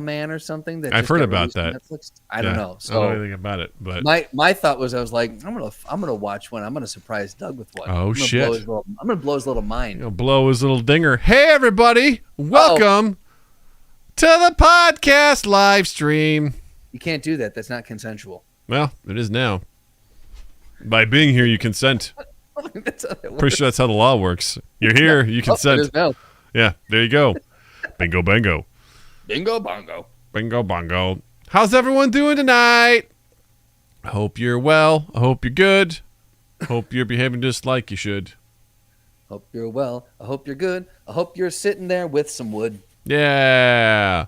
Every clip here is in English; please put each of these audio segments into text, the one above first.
Man or something that I've just heard got about released on that. Netflix. I don't know. I So don't know anything about it, but my thought was I was like, I'm gonna watch one. I'm gonna surprise Doug with one. oh shit! I'm gonna blow his little mind. He'll blow his little dinger. Hey everybody, welcome to the podcast live stream. You can't do that. That's not consensual. Well, it is now. By being here, you consent. That's how that works. Pretty sure that's how the law works. You're here, you consent. It is now. Yeah, there you go. Bingo, bango. Bingo bongo. Bingo, bongo. How's everyone doing tonight? I hope you're well. I hope you're good. I hope you're behaving just like you should. Hope you're well. I hope you're good. I hope you're sitting there with some wood. Yeah.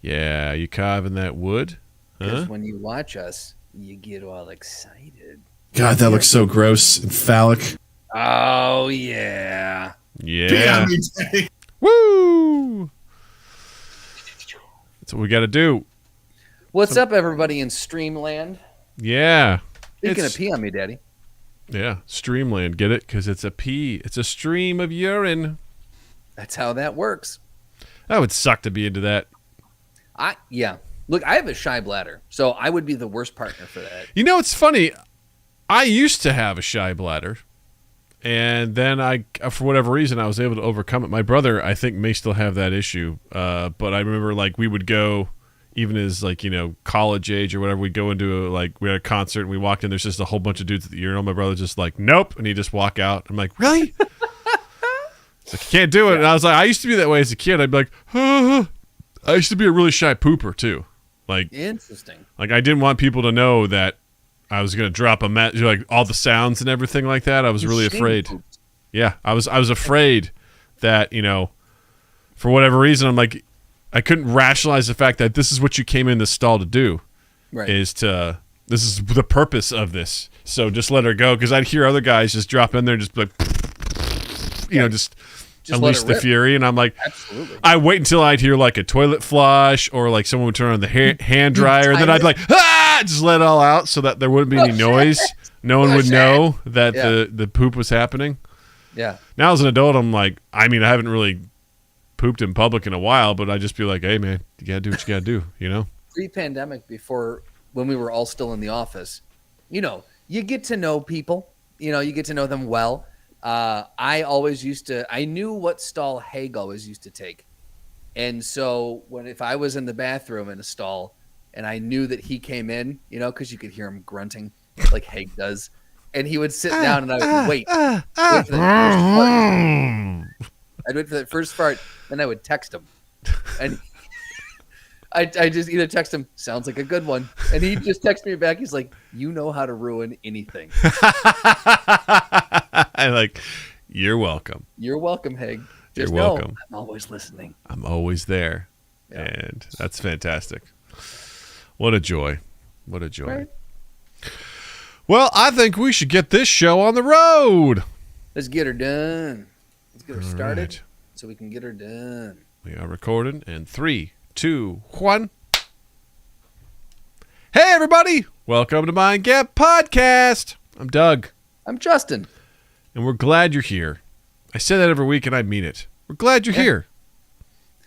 Yeah, you carving that wood? Because Huh? when you watch us, you get all excited. God, that looks so gross and phallic. Oh, yeah. Yeah. Woo! That's what we got to do. What's up, everybody in Streamland? Yeah. Speaking of pee on me, Daddy. Yeah, Streamland. Get it? Because it's a pee. It's a stream of urine. That's how that works. That would suck to be into that. Yeah. Look, I have a shy bladder, so I would be the worst partner for that. You know, it's funny. I used to have a shy bladder, and then for whatever reason, I was able to overcome it. My brother, I think, may still have that issue, but I remember, like, we would go, even as, like, you know, college age or whatever, we'd go into, we had a concert, and we walked in, there's just a whole bunch of dudes at the urinal. My brother's just like, nope, and he'd just walk out. I'm like, really? It's like, you can't do it. And I was like, I used to be that way as a kid. I'd be like, I used to be a really shy pooper, too. Like, interesting. Like, I didn't want people to know that I was going to drop like all the sounds and everything like that. I was really afraid. Yeah, I was afraid that, you know, for whatever reason, I'm like, I couldn't rationalize the fact that this is what you came in this stall to do. Right. This is the purpose of this. So just let her go. Because I'd hear other guys just drop in there and just be like, you know, just unleash the fury. And I'm like, absolutely. I wait until I'd hear like a toilet flush or like someone would turn on the hand dryer. And then I'd be like, just let it all out so that there wouldn't be any noise. No one would know that the poop was happening. Yeah. Now as an adult, I'm like, I mean, I haven't really pooped in public in a while, but I just be like, hey man, you gotta do what you gotta do, you know? Pre-pandemic, before when we were all still in the office, you know, you get to know people, you know, you get to know them well. I knew what stall Haig always used to take. And so if I was in the bathroom in a stall and I knew that he came in, you know, because you could hear him grunting like Haig does, and he would sit down and I would wait for the first fart. I'd wait for that first fart, then I would text him. And I just either text him, sounds like a good one. And he'd just text me back. He's like, you know how to ruin anything. I'm like, you're welcome. You're welcome, Haig. You're Just welcome. know I'm always listening. I'm always there. Yeah. And that's fantastic. What a joy. What a joy. Right. Well, I think we should get this show on the road. Let's get her done. Let's get her started right. so we can get her done. We are recording in 3, 2, 1. Hey, everybody. Welcome to Mind Gap Podcast. I'm Doug. I'm Justin. And we're glad you're here. I say that every week, and I mean it. We're glad you're here.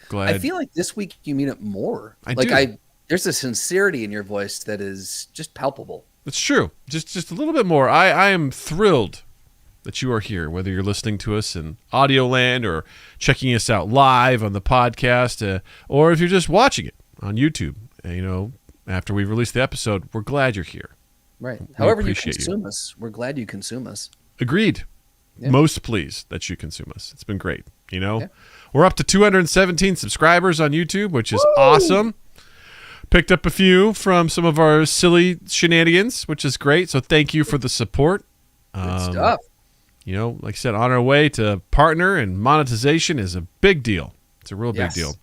Glad. I feel like this week you mean it more. I do. There's a sincerity in your voice that is just palpable. It's true. Just a little bit more. I am thrilled that you are here, whether you're listening to us in audio land or checking us out live on the podcast, or if you're just watching it on YouTube. You know, after we release the episode, we're glad you're here. Right. However you appreciate consume us, we're glad you consume us. Agreed. Yeah. Most pleased that you consume us. It's been great. You know, We're up to 217 subscribers on YouTube, which is awesome. Picked up a few from some of our silly shenanigans, which is great. So thank you for the support. Good stuff. You know, like I said, on our way to partner and monetization is a big deal. It's a real big deal.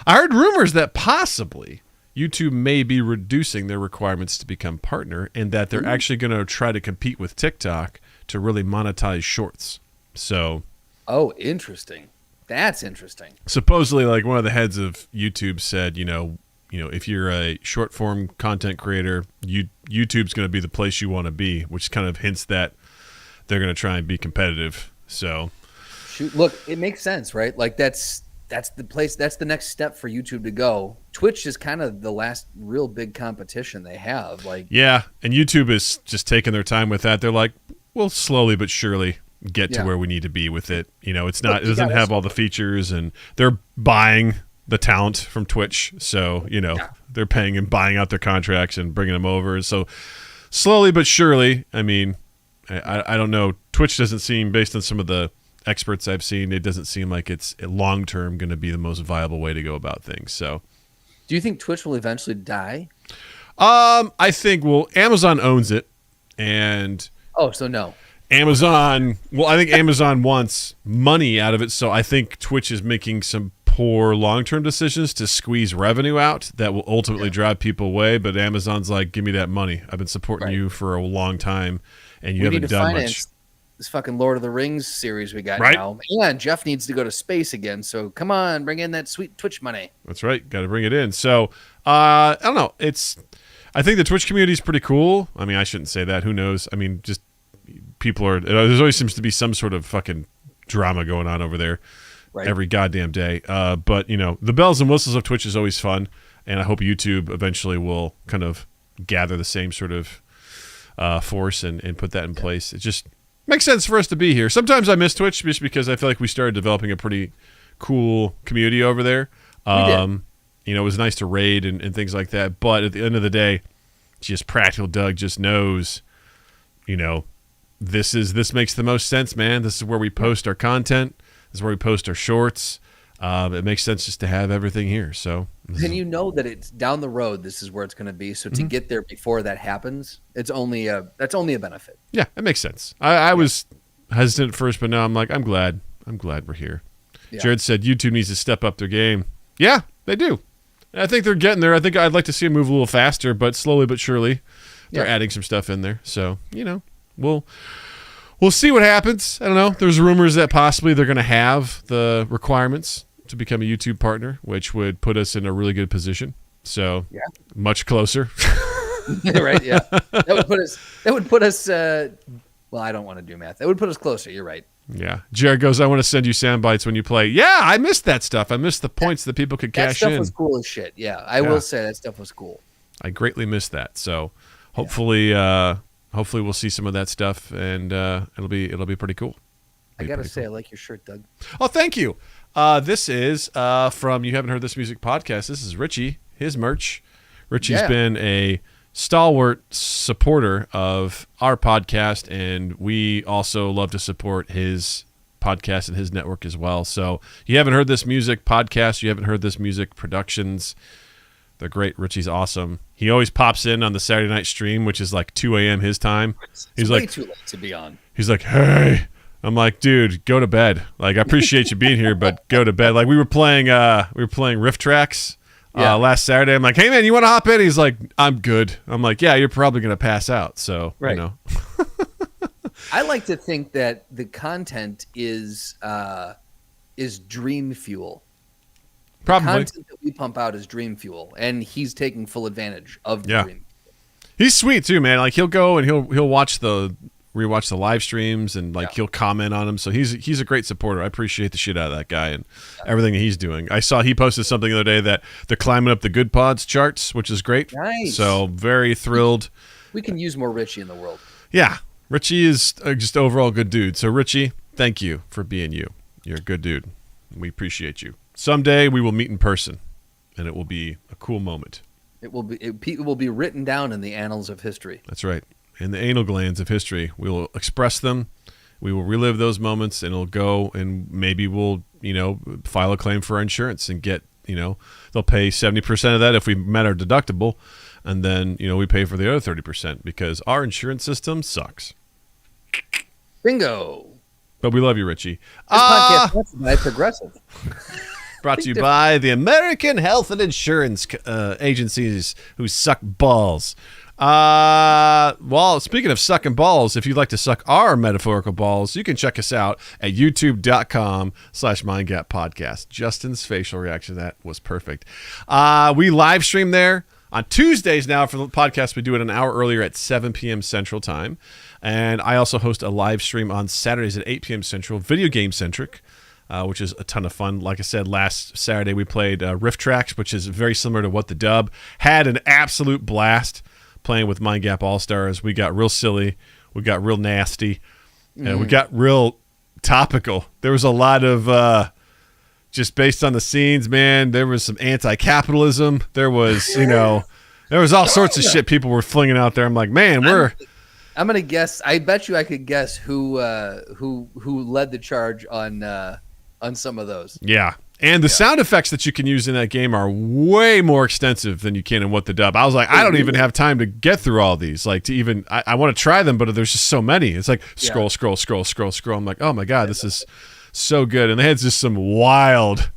I heard rumors that possibly YouTube may be reducing their requirements to become partner and that they're actually going to try to compete with TikTok to really monetize shorts. So, interesting. That's interesting. Supposedly, like one of the heads of YouTube said, you know, if you're a short form content creator, YouTube's going to be the place you want to be, which kind of hints that they're going to try and be competitive. So, Shoot, look, it makes sense, right? Like that's that's the place. That's the next step for YouTube to go. Twitch is kind of the last real big competition they have. Like, yeah, and YouTube is just taking their time with that. They're like, we'll slowly but surely get to where we need to be with it. You know, it's not, it doesn't have all the features, and they're buying the talent from Twitch. So, you know, they're paying and buying out their contracts and bringing them over. So slowly but surely, I mean, I don't know. Twitch doesn't seem, based on some of the experts I've seen, it doesn't seem like it's long term going to be the most viable way to go about things. So, do you think Twitch will eventually die? I think, well, Amazon owns it, and so no. Amazon, well, I think Amazon wants money out of it, so I think Twitch is making some poor long-term decisions to squeeze revenue out that will ultimately drive people away, but Amazon's like, give me that money. I've been supporting you for a long time, and you haven't done much. This fucking Lord of the Rings series we got now. And Jeff needs to go to space again, so come on, bring in that sweet Twitch money. That's right. Got to bring it in. So, I don't know. I think the Twitch community is pretty cool. I mean, I shouldn't say that. Who knows? I mean, just people are, there's always seems to be some sort of fucking drama going on over there every goddamn day. But, you know, the bells and whistles of Twitch is always fun, and I hope YouTube eventually will kind of gather the same sort of force and put that in place. It just makes sense for us to be here. Sometimes I miss Twitch just because I feel like we started developing a pretty cool community over there. You know, it was nice to raid and things like that. But at the end of the day, just Practical Doug just knows, you know, this makes the most sense, man. This is where we post our content. This is where we post our shorts. It makes sense just to have everything here. So, and you know that it's down the road. This is where it's going to be. So to get there before that happens, that's only a benefit. Yeah, it makes sense. I was hesitant at first, but now I'm like, I'm glad we're here. Yeah. Jared said YouTube needs to step up their game. Yeah, they do. I think they're getting there. I think I'd like to see them move a little faster, but slowly but surely they're adding some stuff in there. So, you know, we'll see what happens. I don't know. There's rumors that possibly they're going to have the requirements to become a YouTube partner, which would put us in a really good position. So, much closer. Right, yeah. That would put us well, I don't want to do math. That would put us closer. You're right. Yeah. Jared goes, I want to send you sound bites when you play. Yeah, I missed that stuff. I missed the points that people could cash in. That stuff was cool as shit. Yeah, I will say that stuff was cool. I greatly missed that. So hopefully we'll see some of that stuff, and it'll be pretty cool. I got to say, I like your shirt, Doug. Oh, thank you. This is from You Haven't Heard This Music podcast. This is Richie, his merch. Richie's been a stalwart supporter of our podcast, and we also love to support his podcast and his network as well. So You Haven't Heard This Music podcast, You Haven't Heard This Music productions. They're great. Richie's awesome. He always pops in on the Saturday night stream, which is like 2 a.m. his time. He's way like, too late to be on. He's like, hey. I'm like, dude, go to bed. Like, I appreciate you being here, but go to bed. Like, we were playing riff tracks last Saturday. I'm like, hey man, you want to hop in? He's like, I'm good. I'm like, yeah, you're probably gonna pass out. So you know. I like to think that the content is dream fuel. Probably. The content that we pump out is dream fuel, and he's taking full advantage of the dream fuel. He's sweet too, man. Like, he'll go and he'll rewatch the live streams, and like he'll comment on them. So he's a great supporter. I appreciate the shit out of that guy and everything that he's doing. I saw he posted something the other day that they're climbing up the Good Pods charts, which is great. Nice. So very thrilled. We can use more Richie in the world. Yeah. Richie is just overall good dude. So Richie, thank you for being you. You're a good dude. We appreciate you. Someday we will meet in person, and it will be a cool moment. It will be written down in the annals of history. That's right. In the anal glands of history, we will express them. We will relive those moments, and it'll go, and maybe we'll, file a claim for our insurance and get, they'll pay 70% of that if we met our deductible, and then, we pay for the other 30% because our insurance system sucks. Bingo. But we love you, Richie. This podcast is by Progressive. Brought to you by the American Health and Insurance Agencies who suck balls. Well, speaking of sucking balls, if you'd like to suck our metaphorical balls, you can check us out at youtube.com/mindgappodcast. Justin's facial reaction to that was perfect. We live stream there on Tuesdays now for the podcast. We do it an hour earlier at 7 p.m. Central Time. And I also host a live stream on Saturdays at 8 p.m. Central, video game centric. which is a ton of fun. Like I said, last Saturday we played Rift Tracks, which is very similar to What the Dub. Had an absolute blast playing with Mind Gap All-Stars. We got real silly. We got real nasty. And we got real topical. There was a lot of just based on the scenes, man. There was some anti-capitalism. There was, there was all sorts of shit people were flinging out there. I'm like, man, I'm gonna guess. I bet you I could guess who led the charge on some of those. Yeah. And the sound effects that you can use in that game are way more extensive than you can in What the Dub. I was like, I don't even have time to get through all these. Like, to even, I want to try them, but there's just so many. It's like scroll. I'm like, oh my God, this is so good. And they had just some wild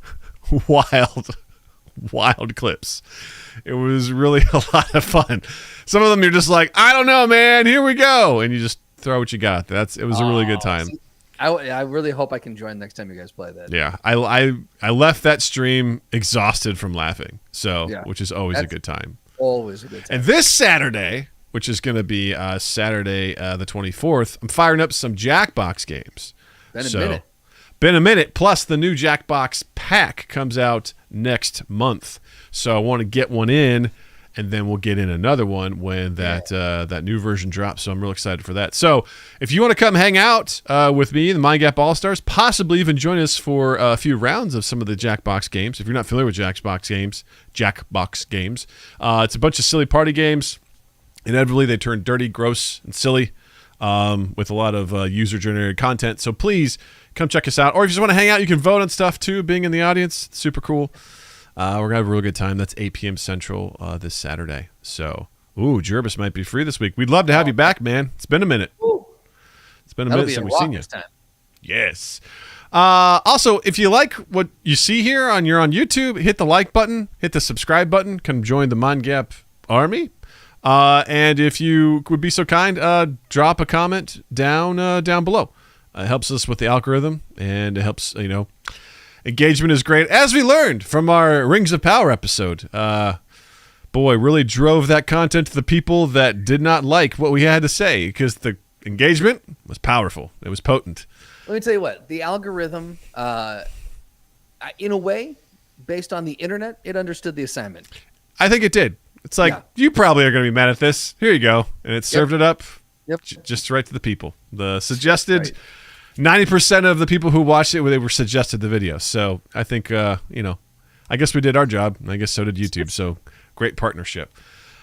clips. It was really a lot of fun. Some of them you're just like, I don't know, man, here we go. And you just throw what you got. It was a really good time. See, I really hope I can join next time you guys play that. Yeah, I left that stream exhausted from laughing, which is always a good time. Always a good time. And this Saturday, which is going to be Saturday the 24th, I'm firing up some Jackbox games. Been a minute. Plus, the new Jackbox pack comes out next month, so I want to get one in. And then we'll get in another one when that new version drops. So I'm real excited for that. So if you want to come hang out with me, the Mind Gap All-Stars, possibly even join us for a few rounds of some of the Jackbox games. If you're not familiar with Jackbox games, it's a bunch of silly party games. Inevitably, they turn dirty, gross, and silly with a lot of user-generated content. So please come check us out. Or if you just want to hang out, you can vote on stuff too, being in the audience. It's super cool. We're going to have a real good time. That's 8 p.m. Central this Saturday. So, Jervis might be free this week. We'd love to have you back, man. It's been a minute. It's been a minute since we've seen you. Time. Yes. Also, if you like what you see here you're on YouTube, hit the like button, hit the subscribe button, come join the Mind Gap Army. And if you would be so kind, drop a comment down below. It helps us with the algorithm, and it helps, engagement is great, as we learned from our Rings of Power episode. Really drove that content to the people that did not like what we had to say, because the engagement was powerful. It was potent. Let me tell you what, the algorithm, in a way, based on the internet, it understood the assignment. I think it did. It's like, you probably are going to be mad at this. Here you go. And it served it up just right to the people. The suggested... 90% of the people who watched it, they were suggested the video. So I think, I guess we did our job. I guess so did YouTube. So great partnership.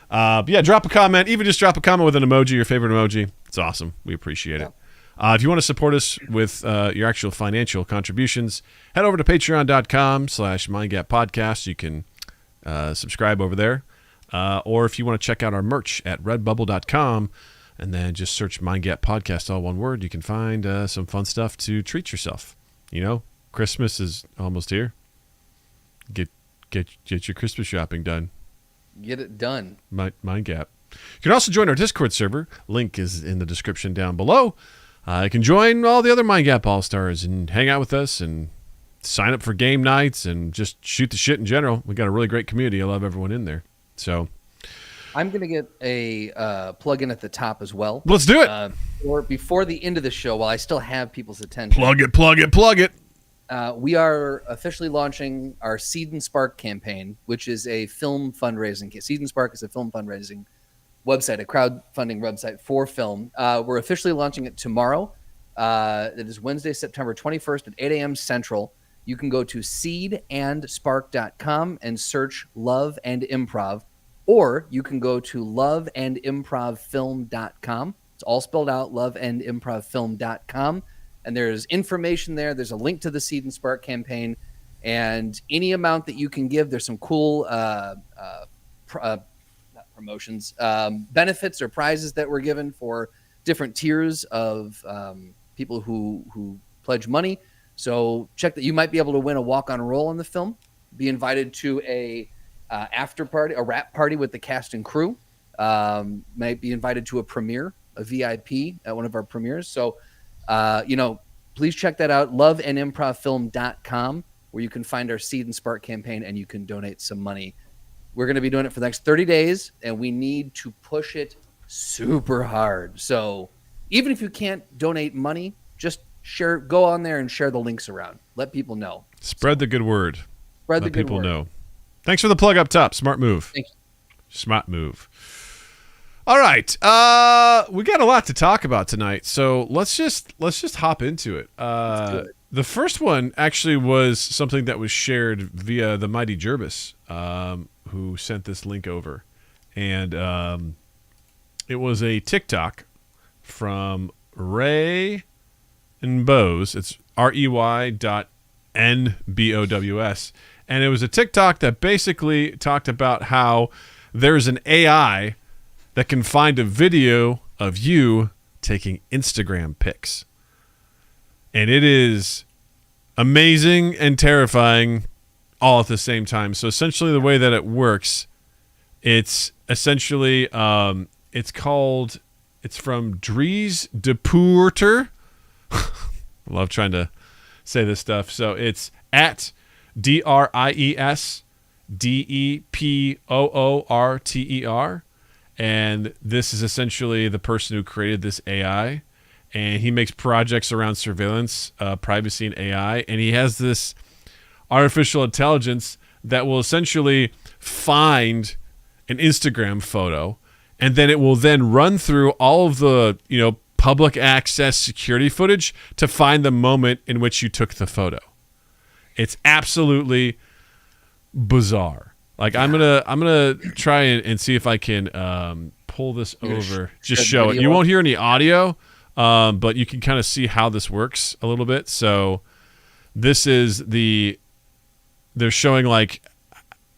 Drop a comment. Even just drop a comment with an emoji, your favorite emoji. It's awesome. We appreciate it. If you want to support us with your actual financial contributions, head over to patreon.com/mindgappodcast. You can subscribe over there. Or if you want to check out our merch at redbubble.com, and then just search Mind Gap Podcast, all one word. You can find some fun stuff to treat yourself. Christmas is almost here. Get your Christmas shopping done. Get it done. Mind Gap. You can also join our Discord server. Link is in the description down below. You can join all the other Mind Gap All-Stars and hang out with us and sign up for game nights and just shoot the shit in general. We got a really great community. I love everyone in there. So... I'm going to get a plug-in at the top as well. Let's do it. Or before the end of the show, while I still have people's attention. Plug it. We are officially launching our Seed and Spark campaign, which is a film fundraising. Seed and Spark is a film fundraising website, a crowdfunding website for film. We're officially launching it tomorrow. It is Wednesday, September 21st at 8 a.m. Central. You can go to seedandspark.com and search Love and Improv. Or you can go to loveandimprovfilm.com. It's all spelled out, loveandimprovfilm.com. And there's information there. There's a link to the Seed and Spark campaign. And any amount that you can give, there's some cool promotions, benefits or prizes that were given for different tiers of people who pledge money. So check that. You might be able to win a walk-on role in the film, be invited to a after party, a wrap party with the cast and crew, might be invited to a premiere, a VIP at one of our premieres. So, please check that out, loveandimprovfilm.com, where you can find our Seed and Spark campaign and you can donate some money. We're going to be doing it for the next 30 days, and we need to push it super hard. So even if you can't donate money, just go on there and share the links around. Let people know. Spread the good word. Spread the Let good people word. know. Thanks for the plug up top. Smart move. Thank you. Smart move. All right. We got a lot to talk about tonight, so let's just hop into it. Let's do it. The first one actually was something that was shared via the mighty Jervis, who sent this link over, and it was a TikTok from Ray and Bose. It's REY.NBOWS, and it was a TikTok that basically talked about how there's an AI that can find a video of you taking Instagram pics. And it is amazing and terrifying all at the same time. So essentially the way that it works, it's essentially, it's from Dries de Poorter. I love trying to say this stuff. So it's at DRIESDEPOORTER. And this is essentially the person who created this AI. And he makes projects around surveillance, privacy, and AI. And he has this artificial intelligence that will essentially find an Instagram photo. And then it will then run through all of the, public access security footage to find the moment in which you took the photo. It's absolutely bizarre. Like I'm gonna try and see if I can pull this over, just show it. You won't hear any audio, but you can kind of see how this works a little bit. So this is they're showing like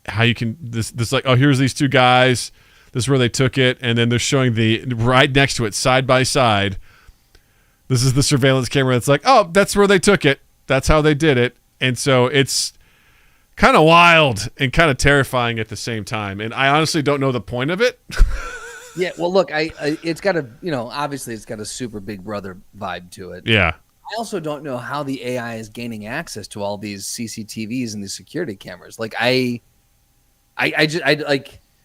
how you can this like, oh, here's these two guys. This is where they took it, and then they're showing the right next to it, side by side. This is the surveillance camera. That's like, oh, that's where they took it. That's how they did it, and so it's kind of wild and kind of terrifying at the same time. And I honestly don't know the point of it. Yeah, well, look, it's got obviously it's got a super Big Brother vibe to it. Yeah. I also don't know how the AI is gaining access to all these CCTVs and these security cameras. Like I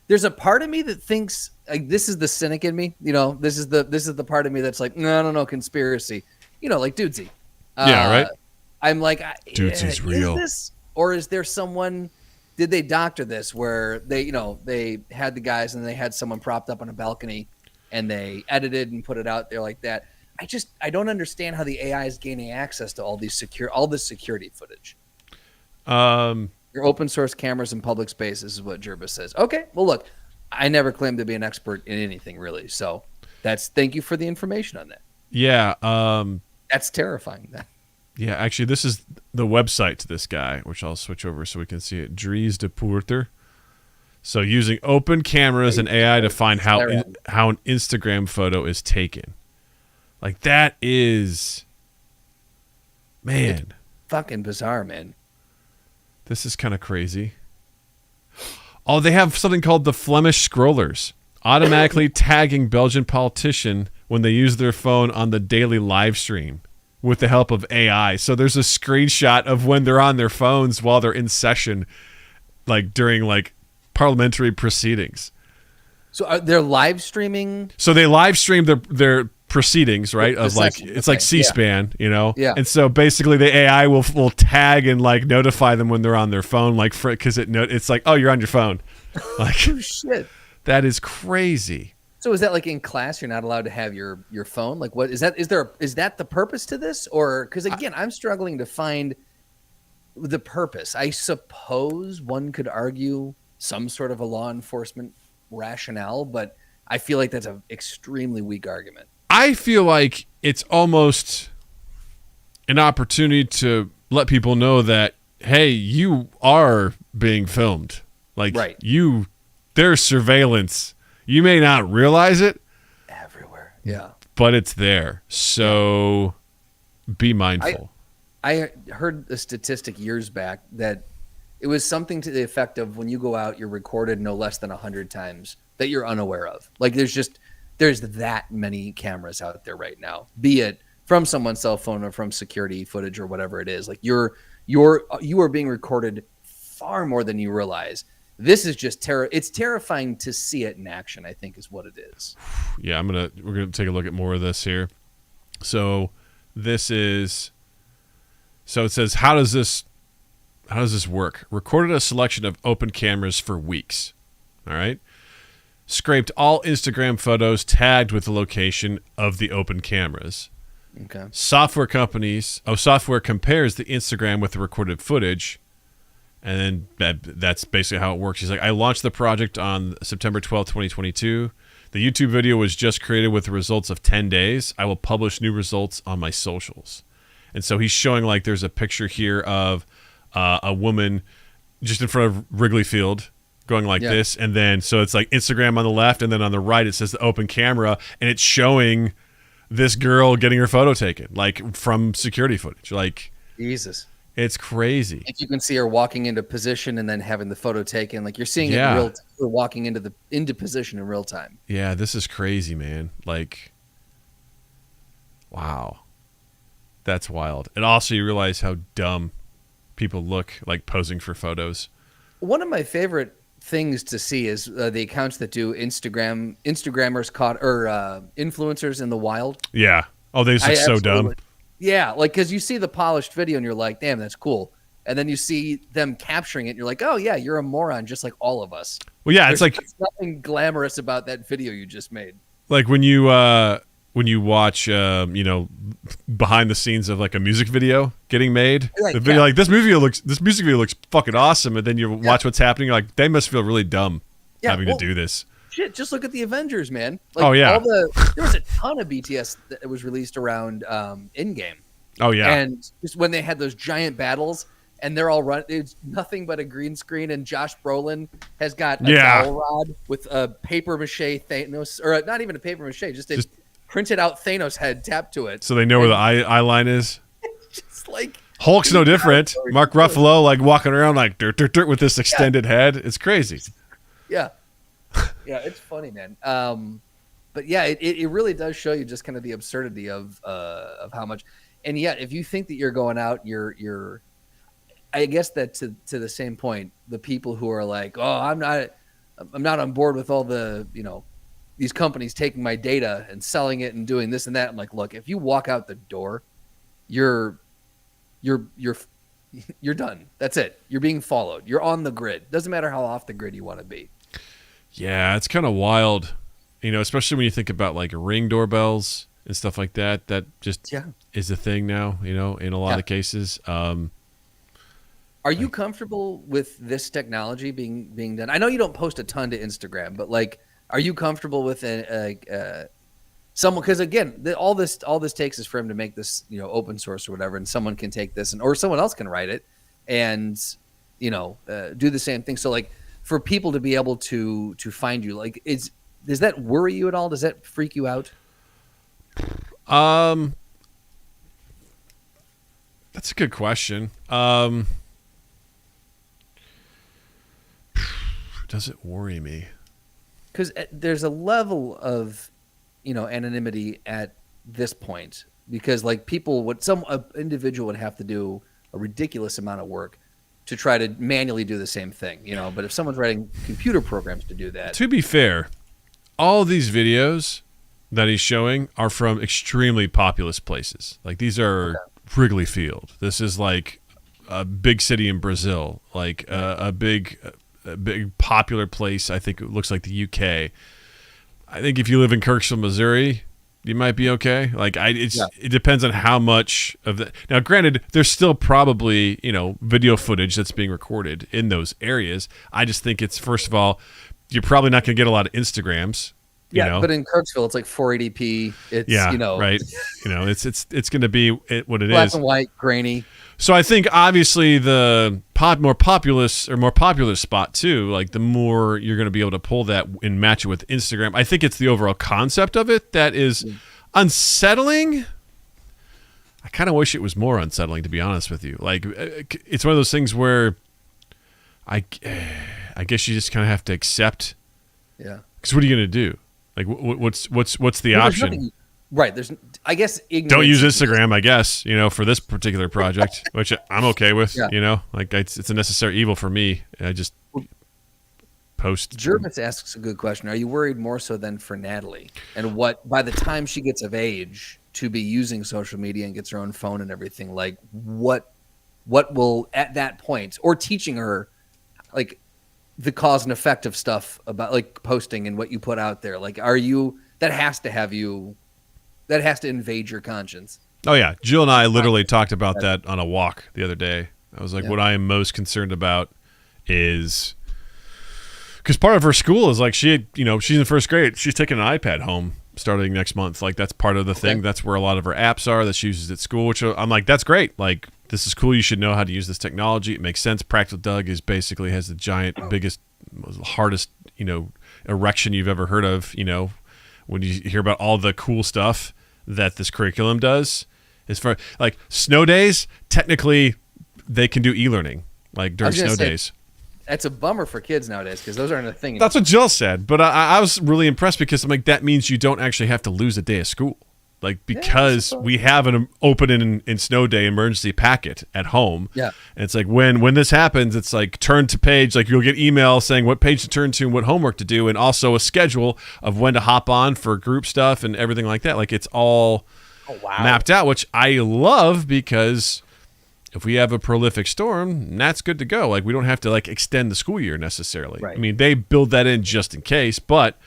there's a part of me that thinks like this is the cynic in me. This is the part of me that's like, no, conspiracy. Like Dudesy. Yeah, right. I'm like, Dudesy's real. Is this, or is there someone? Did they doctor this where they had the guys and they had someone propped up on a balcony and they edited and put it out there like that? I don't understand how the AI is gaining access to all this security footage. Your open source cameras in public spaces is what Jervis says. Okay, well look, I never claimed to be an expert in anything really, so thank you for the information on that. Yeah, that's terrifying. Yeah, actually, this is the website to this guy, which I'll switch over so we can see it. Dries de Poorter. So using open cameras and AI to find how an Instagram photo is taken. Like that is, man, it's fucking bizarre, man. This is kind of crazy. Oh, they have something called the Flemish scrollers, automatically tagging Belgian politician when they use their phone on the daily live stream with the help of AI. So there's a screenshot of when they're on their phones while they're in session, like during like parliamentary proceedings. So they're live streaming. So they live stream their proceedings, right? Of like it's like C-SPAN, Yeah. And so basically the AI will tag and like notify them when they're on their phone, like because it's like, oh, you're on your phone, like oh shit, that is crazy. So is that like in class you're not allowed to have your phone? Like what is that? Is that the purpose to this? Or because again, I'm struggling to find the purpose. I suppose one could argue some sort of a law enforcement rationale, but I feel like that's an extremely weak argument. I feel like it's almost an opportunity to let people know that, hey, you are being filmed. Like right. There's surveillance. You may not realize it everywhere. Yeah. But it's there. So be mindful. I heard a statistic years back that it was something to the effect of when you go out, you're recorded no less than 100 times that you're unaware of. Like there's that many cameras out there right now, be it from someone's cell phone or from security footage or whatever it is. Like you are being recorded far more than you realize. This is just it's terrifying to see it in action, I think is what it is. Yeah, we're gonna take a look at more of this here. So this is. So it says, how does this work? Recorded a selection of open cameras for weeks. All right. Scraped all Instagram photos tagged with the location of the open cameras. Okay. Software compares the Instagram with the recorded footage. And then that's basically how it works. He's like, I launched the project on September 12th, 2022. The YouTube video was just created with the results of 10 days. I will publish new results on my socials. And so he's showing, like, there's a picture here of a woman just in front of Wrigley Field going like this. And then, so it's like Instagram on the left, and then on the right it says the open camera, and it's showing this girl getting her photo taken, like, from security footage. Like, Jesus. It's crazy. If you can see her walking into position and then having the photo taken, like, you're seeing it in real time, walking into position in real time. Yeah, this is crazy, man. Like, wow. That's wild. And also you realize how dumb people look, like, posing for photos. One of my favorite things to see is the accounts that do Instagrammers caught, or influencers in the wild. Yeah. Oh, they look so dumb. Yeah, like, because you see the polished video and you're like, damn, that's cool. And then you see them capturing it and you're like, oh, yeah, you're a moron just like all of us. Well, yeah, it's like there's nothing glamorous about that video you just made. Like when you watch, behind the scenes of, like, a music video getting made, the video, like, this music video looks fucking awesome. And then you watch what's happening. You're like, they must feel really dumb having to do this. Shit, just look at the Avengers, man. Like, oh, yeah. There was a ton of BTS that was released around Endgame. Oh, yeah. And just when they had those giant battles and they're all running, it's nothing but a green screen, and Josh Brolin has got a dowel rod with a paper mache Thanos, or not even a paper mache, just printed out Thanos head tapped to it. So they know where the eye line is. Just like Hulk's no different. Mark Ruffalo, like, walking around like dirt with this extended head. It's crazy. Yeah. Yeah, it's funny, man. But yeah, it really does show you just kind of the absurdity of how much. And yet, if you think that you're going out, you're I guess that to the same point, the people who are like, oh, I'm not on board with all the, these companies taking my data and selling it and doing this and that. I'm like, look, if you walk out the door, you're done. That's it. You're being followed. You're on the grid. Doesn't matter how off the grid you want to be. Yeah, it's kind of wild, especially when you think about, like, Ring doorbells and stuff like that. That just is a thing now, in a lot of cases. Are you comfortable with this technology being done? I know you don't post a ton to Instagram, but, like, are you comfortable with someone? Because again, all this takes is for him to make this, open source or whatever, and someone can take this or someone else can write it and do the same thing. So, like, for people to be able to find you, like, does that worry you at all? Does that freak you out? That's a good question. Does it worry me? Because there's a level of, anonymity at this point, because, like, some individual would have to do a ridiculous amount of work to try to manually do the same thing, but if someone's writing computer programs to do that. To be fair, all these videos that he's showing are from extremely populous places. Like, these are Wrigley Field. This is like a big city in Brazil, like a big popular place. I think it looks like the UK. I think if you live in Kirksville, Missouri, you might be okay. Like, it depends on how much of that. Now, granted, there's still probably, video footage that's being recorded in those areas. I just think it's, first of all, you're probably not going to get a lot of Instagrams. But in Kirksville, it's like 480p. It's, right. It's going to be what it black is. Black and white, grainy. So I think obviously the more popular spot too, like, the more you're going to be able to pull that and match it with Instagram. I think it's the overall concept of it that is unsettling. I kind of wish it was more unsettling, to be honest with you. Like, it's one of those things where I guess you just kind of have to accept. Yeah. Because what are you going to do? Like, what's the option? Right. There's, I guess, don't use Instagram, I guess, for this particular project, which I'm okay with, like, it's a necessary evil for me. I just post. Jervis asks a good question. Are you worried more so than for Natalie? And what, by the time she gets of age, to be using social media and gets her own phone and everything, like what will at that point, or teaching her like the cause and effect of stuff about like posting and what you put out there. Like, that has to invade your conscience. Oh yeah. Jill and I literally talked about that on a walk the other day. I was like, what I am most concerned about is, because part of her school is like, she's in first grade. She's taking an iPad home starting next month. Like, that's part of the thing. That's where a lot of her apps are that she uses at school, which I'm like, that's great. Like, this is cool. You should know how to use this technology. It makes sense. Practical Doug has the giant, biggest, hardest, erection you've ever heard of. When you hear about all the cool stuff that this curriculum does, as far like snow days, technically they can do e-learning like during snow days. That's a bummer for kids nowadays because those aren't a thing. That's what Jill said, but I was really impressed because I'm like, that means you don't actually have to lose a day of school. Like, because we have an open in snow day emergency packet at home. Yeah. And it's like when this happens, it's like turn to page, like you'll get email saying what page to turn to and what homework to do, and also a schedule of when to hop on for group stuff and everything like that. Like, it's all mapped out, which I love, because if we have a prolific storm, that's good to go. Like, we don't have to like extend the school year necessarily. Right. I mean, they build that in just in case, but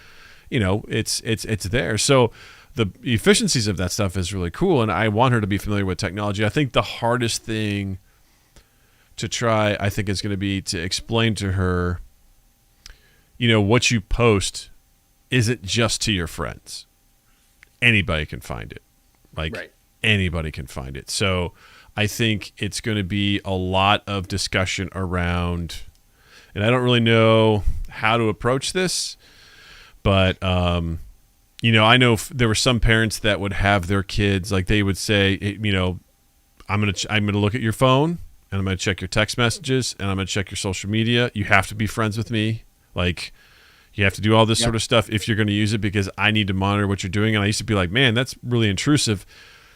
it's there. So the efficiencies of that stuff is really cool, and I want her to be familiar with technology. I think the hardest thing to try, I think, is going to be to explain to her, what you post isn't just to your friends. Anybody can find it. Like, anybody can find it. So I think it's going to be a lot of discussion around, and I don't really know how to approach this, but I know there were some parents that would have their kids, like they would say, I'm gonna look at your phone, and I'm gonna check your text messages, and I'm gonna check your social media. You have to be friends with me. Like, you have to do all this sort of stuff if you're gonna use it, because I need to monitor what you're doing. And I used to be like, man, that's really intrusive.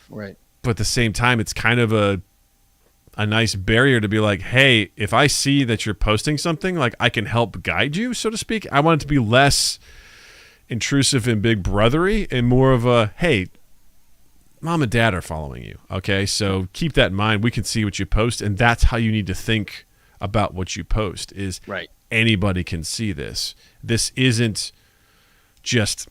Right. But at the same time, it's kind of a nice barrier to be like, hey, if I see that you're posting something, like, I can help guide you, so to speak. I want it to be less intrusive and big brothery, and more of a, hey, mom and dad are following you, okay, so keep that in mind. We can see what you post, and that's how you need to think about what you post, is anybody can see this. This isn't just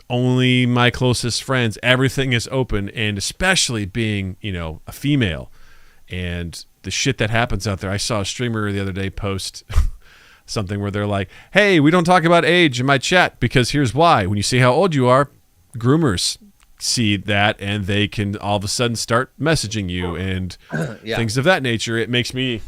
only my closest friends. Everything is open, and especially being a female and the shit that happens out there. I saw a streamer the other day post something where they're like, hey, we don't talk about age in my chat, because here's why. When you see how old you are, groomers see that, and they can all of a sudden start messaging you and things of that nature. It makes me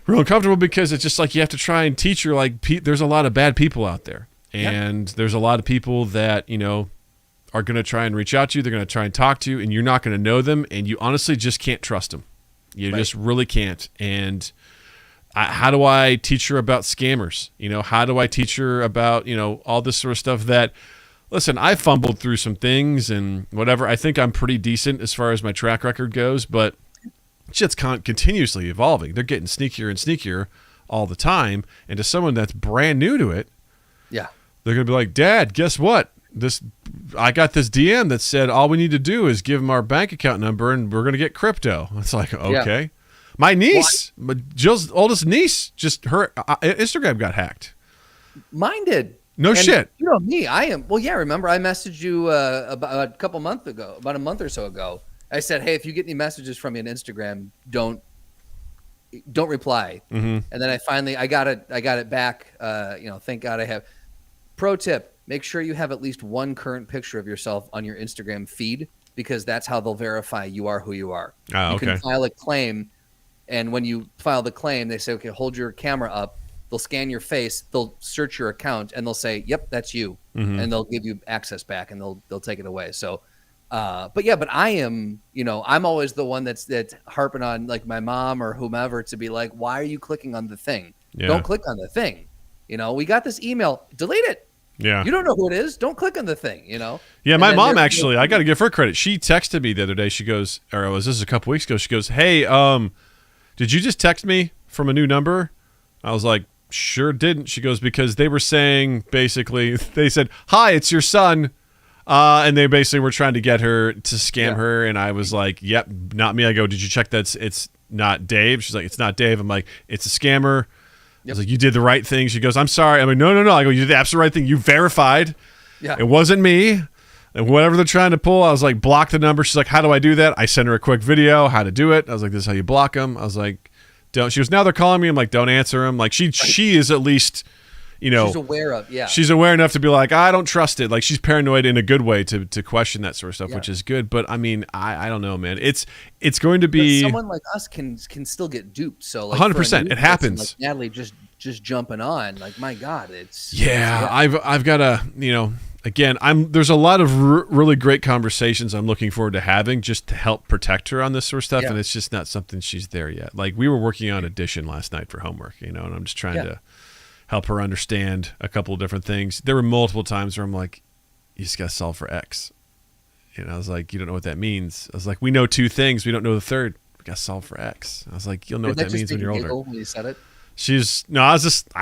real uncomfortable, because it's just like, you have to try and teach her, like, there's a lot of bad people out there, and there's a lot of people that are going to try and reach out to you. They're going to try and talk to you, and you're not going to know them, and you honestly just can't trust them. You just really can't. And how do I teach her about scammers? How do I teach her about, all this sort of stuff that, listen, I fumbled through some things and whatever. I think I'm pretty decent as far as my track record goes, but shit's continuously evolving. They're getting sneakier and sneakier all the time. And to someone that's brand new to it, they're going to be like, Dad, guess what? I got this DM that said all we need to do is give them our bank account number and we're going to get crypto. It's like, okay. Yeah. My niece, Jill's oldest niece, just her Instagram got hacked. Mine did. No shit. You know me, I am. Well, yeah, remember I messaged you about a month or so ago. I said, hey, if you get any messages from me on Instagram, don't reply. Mm-hmm. And then I got it back. Thank God I have. Pro tip, make sure you have at least one current picture of yourself on your Instagram feed, because that's how they'll verify you are who you are. Oh, you can file a claim. And when you file the claim, they say, okay, hold your camera up. They'll scan your face. They'll search your account, and they'll say, yep, that's you. Mm-hmm. And they'll give you access back, and they'll take it away. So, but I am, I'm always the one that's harping on, like, my mom or whomever to be like, why are you clicking on the thing? Yeah. Don't click on the thing. We got this email. Delete it. Yeah. You don't know who it is. Don't click on the thing, Yeah, my mom, actually, I got to give her credit. She texted me the other day. She goes, this is a couple weeks ago. She goes, hey, did you just text me from a new number? I was like, sure didn't. She goes, because they were saying, basically, they said, hi, it's your son. And they basically were trying to get her to scam her, and I was like, "Yep, not me." I go, "Did you check that it's not Dave?" She's like, "It's not Dave." I'm like, "It's a scammer." I was like, "You did the right thing." She goes, "I'm sorry." I'm like, "No." I go, "You did the absolute right thing. You verified. Yeah. It wasn't me." And whatever they're trying to pull, I was like, "Block the number." She's like, "How do I do that?" I sent her a quick video how to do it. I was like, "This is how you block them." I was like, "Don't." She goes, "Now they're calling me." I'm like, "Don't answer them." Like she is at least, she's aware of, she's aware enough to be like, I don't trust it. Like she's paranoid in a good way to question that sort of stuff, which is good. But I mean, I don't know, man. It's going to be, but someone like us can still get duped. So like 100%, it happens. Like Natalie just jumping on, like, my God, it's I've got a, again, there's a lot of really great conversations I'm looking forward to having just to help protect her on this sort of stuff, and it's just not something she's there yet. Like we were working on addition last night for homework, and I'm just trying to help her understand a couple of different things. There were multiple times where I'm like, "You just got to solve for X," and I was like, "You don't know what that means." I was like, "We know two things, we don't know the third. We got to solve for X." I was like, "You'll know what that means when you're older." When you said it, I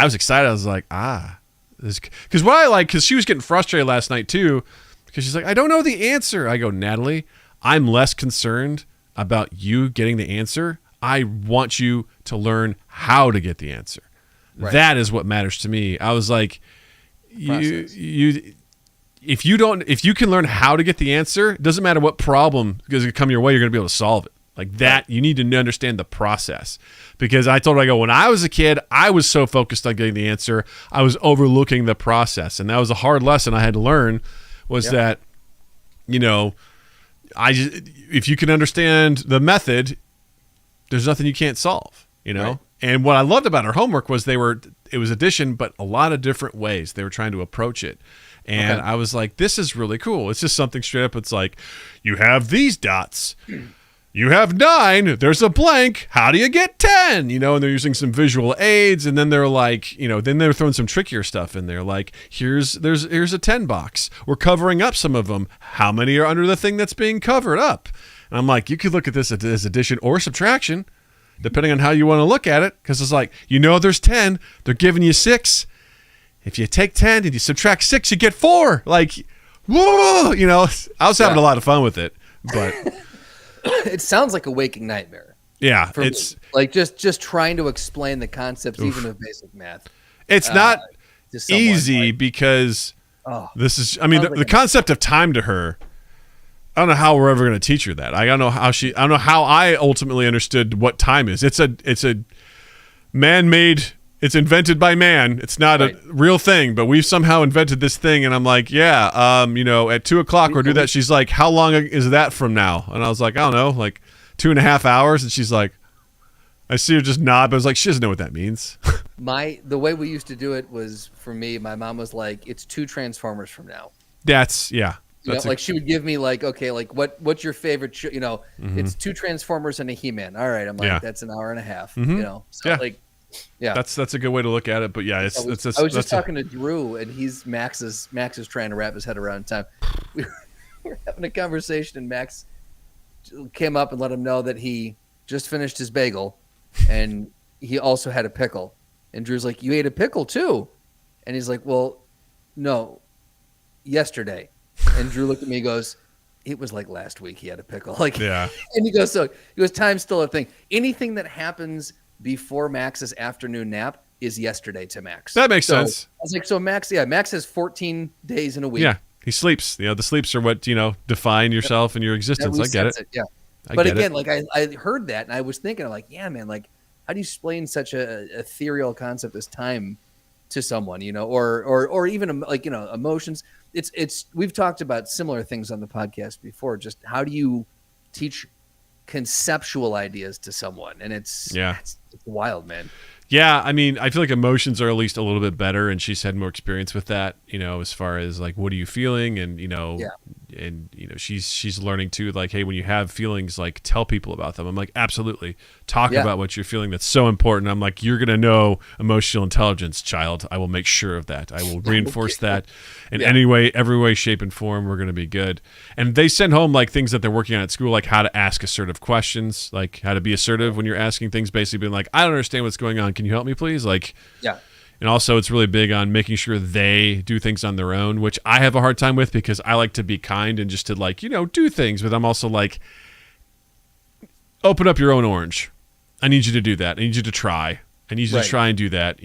was excited. I was like, because what I like, because she was getting frustrated last night too, because she's like, "I don't know the answer." I go, "Natalie, I'm less concerned about you getting the answer. I want you to learn how to get the answer. Right. That is what matters to me." I was like, if you can learn how to get the answer, it doesn't matter what problem is going to come your way, you're going to be able to solve it. Like that, you need to understand the process. Because I told her, I go, when I was a kid, I was so focused on getting the answer, I was overlooking the process. And that was a hard lesson I had to learn, was that, if you can understand the method, there's nothing you can't solve, Right. And what I loved about her homework was it was addition, but a lot of different ways they were trying to approach it. And I was like, this is really cool. It's just something straight up. It's like, you have these dots. You have 9. There's a blank. How do you get 10? And they're using some visual aids. And then they're like, then they're throwing some trickier stuff in there. Like, here's a 10 box. We're covering up some of them. How many are under the thing that's being covered up? And I'm like, you could look at this as addition or subtraction, depending on how you want to look at it. Because it's like, there's 10. They're giving you 6. If you take 10 and you subtract 6, you get 4. Like, whoa, I was having a lot of fun with it. But it sounds like a waking nightmare. Yeah, it's like just trying to explain the concepts even of basic math. It's not easy because this is. I mean, the concept of time to her. I don't know how we're ever going to teach her that. I don't know how I ultimately understood what time is. It's a man-made. It's invented by man. It's not a real thing, but we've somehow invented this thing. And I'm like, at 2:00 we'll do that. She's like, how long is that from now? And I was like, I don't know, like 2.5 hours. And she's like, I see her just nod, but I was like, she doesn't know what that means. The way we used to do it was, for me, my mom was like, it's 2 Transformers from now. Like she would give me like, okay, like what's your favorite show? It's 2 Transformers and a He-Man. All right. I'm like, that's an hour and a half, That's a good way to look at it. But yeah, I was just talking to Drew, and Max is trying to wrap his head around time. We were having a conversation, and Max came up and let him know that he just finished his bagel, and he also had a pickle. And Drew's like, "You ate a pickle too?" And he's like, "Well, no, yesterday." And Drew looked at me and goes, "It was like last week he had a pickle." Like, yeah. And he goes, time's still a thing. Anything that happens before Max's afternoon nap is yesterday to Max. That makes sense. I was like, so Max has 14 days in a week. Yeah, he sleeps. The sleeps are what, define yourself and your existence. I get it. Yeah. But again, like I heard that, and I was thinking, I'm like, yeah, man, like, how do you explain such a ethereal concept as time to someone, or even like, emotions? It's we've talked about similar things on the podcast before. Just how do you teach conceptual ideas to someone? And it's wild, man. Yeah, I mean, I feel like emotions are at least a little bit better, and she's had more experience with that, as far as like, what are you feeling? And, she's learning too, like, hey, when you have feelings, like, tell people about them. I'm like, absolutely. Talk about what you're feeling. That's so important. I'm like, you're going to know emotional intelligence, child. I will make sure of that. I will reinforce that in any way, every way, shape, and form. We're going to be good. And they send home like things that they're working on at school, like how to ask assertive questions, like how to be assertive when you're asking things, basically being like, I don't understand what's going on. Can you help me, please? Like, And also, it's really big on making sure they do things on their own, which I have a hard time with because I like to be kind and just to like, do things. But I'm also like, open up your own orange. I need you to do that. I need you to try. I need you to try and do that,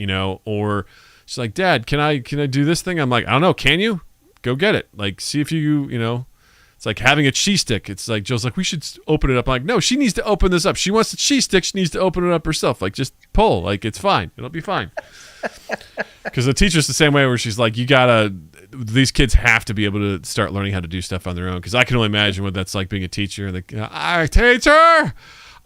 Or she's like, Dad, can I do this thing? I'm like, I don't know. Can you? Go get it. Like, see if you. It's like having a cheese stick. It's like, Joe's like, we should open it up. I'm like, no, she needs to open this up. She wants the cheese stick. She needs to open it up herself. Like, just pull. Like, it's fine. It'll be fine. Because the teacher's the same way where she's like, these kids have to be able to start learning how to do stuff on their own. Because I can only imagine what that's like being a teacher. And teacher,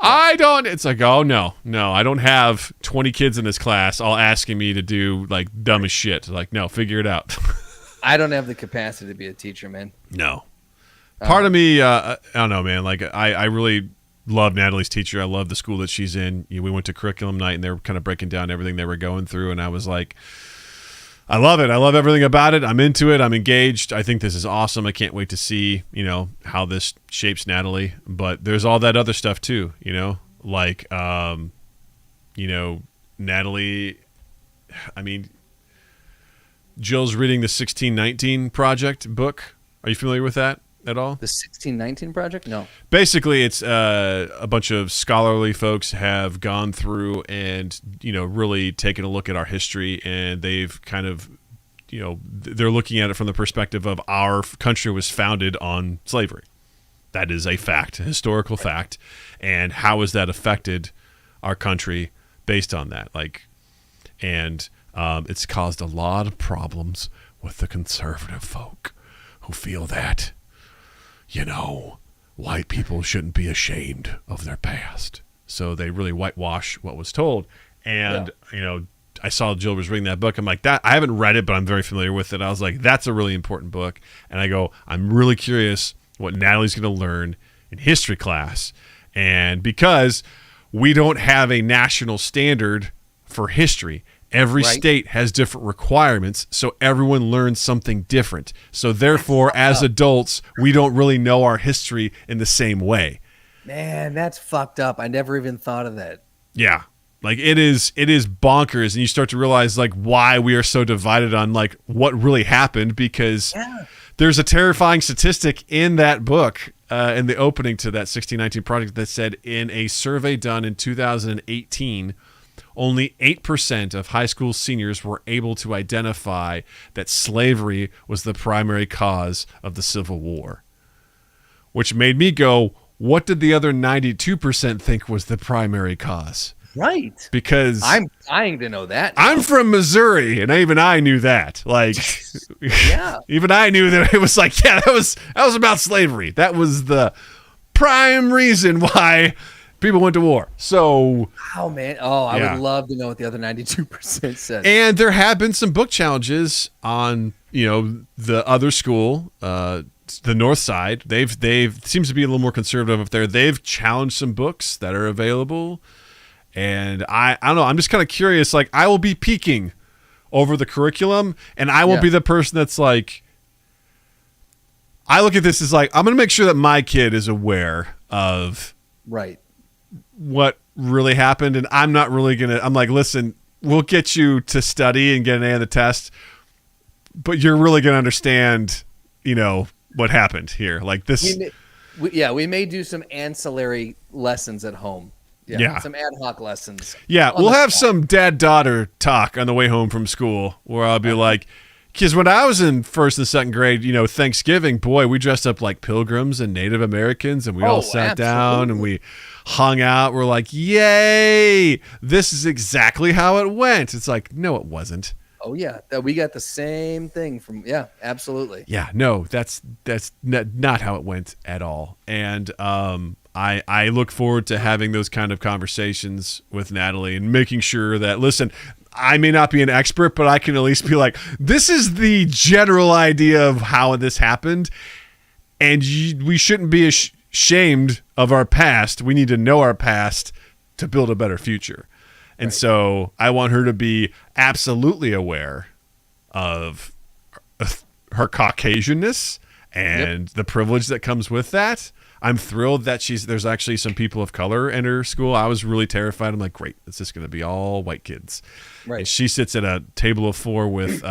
I don't. It's like, oh, no, I don't have 20 kids in this class all asking me to do like dumb as shit. Like, no, figure it out. I don't have the capacity to be a teacher, man. No. Part of me, I don't know, man. Like, I really love Natalie's teacher. I love the school that she's in. We went to curriculum night, and they were kind of breaking down everything they were going through, and I was like, I love it. I love everything about it. I'm into it. I'm engaged. I think this is awesome. I can't wait to see, how this shapes Natalie. But there's all that other stuff, too, like, Natalie, I mean, Jill's reading the 1619 Project book. Are you familiar with that at all? The 1619 Project? No. Basically, it's a bunch of scholarly folks have gone through and, really taken a look at our history, and they've kind of, they're looking at it from the perspective of our country was founded on slavery. That is a fact, a historical fact. And how has that affected our country based on that? It's caused a lot of problems with the conservative folk who feel that, white people shouldn't be ashamed of their past. So they really whitewash what was told. And, I saw Jill was reading that book. I'm like, that I haven't read it, but I'm very familiar with it. I was like, that's a really important book. And I go, I'm really curious what Natalie's going to learn in history class. And because we don't have a national standard for history, every state has different requirements, so everyone learns something different. So therefore, as adults, we don't really know our history in the same way. Man, that's fucked up. I never even thought of that. Yeah. Like it is bonkers, and you start to realize like why we are so divided on like what really happened, because there's a terrifying statistic in that book, in the opening to that 1619 Project, that said in a survey done in 2018, only 8% of high school seniors were able to identify that slavery was the primary cause of the Civil War. Which made me go, what did the other 92% think was the primary cause? Right. Because I'm dying to know that now. I'm from Missouri, and even I knew that. Like, even I knew that it was like, that was about slavery. That was the prime reason why people went to war. So, oh man, I would love to know what the other 92% said. And there have been some book challenges on, the other school, the North Side. They've seems to be a little more conservative up there. They've challenged some books that are available, and I don't know. I'm just kind of curious. Like, I will be peeking over the curriculum, and I will be the person that's like, I look at this as like, I'm going to make sure that my kid is aware of what really happened, and I'm not really gonna. I'm like, listen, we'll get you to study and get an A on the test, but you're really gonna understand, what happened here. Like this. We may do some ancillary lessons at home. Some ad hoc lessons. Yeah, we'll have some dad-daughter talk on the way home from school, where I'll be like, because when I was in first and second grade, Thanksgiving, boy, we dressed up like pilgrims and Native Americans, and we all sat down and we hung out. We're like, yay, this is exactly how it went. It's like, no, it wasn't. Oh, yeah. We got the same thing from, absolutely. Yeah, no, that's not how it went at all. And I look forward to having those kind of conversations with Natalie and making sure that, listen, I may not be an expert, but I can at least be like, this is the general idea of how this happened, and we shouldn't be ashamed of our past. We need to know our past to build a better future. And so I want her to be absolutely aware of her Caucasianness and the privilege that comes with that. I'm thrilled that there's actually some people of color in her school. I was really terrified. I'm like, great, it's just going to be all white kids. Right. And she sits at a table of 4 with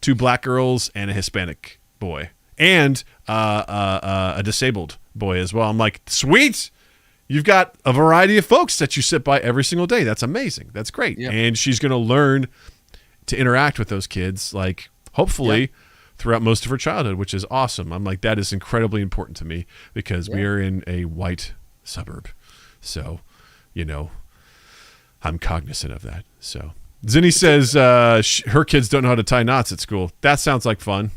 2 black girls and a Hispanic boy and a disabled boy as well. I'm like, sweet. You've got a variety of folks that you sit by every single day. That's amazing. That's great. Yeah. And she's going to learn to interact with those kids, like hopefully throughout most of her childhood, which is awesome. I'm like, that is incredibly important to me because we are in a white suburb. So, I'm cognizant of that. So Zinni says her kids don't know how to tie knots at school. That sounds like fun.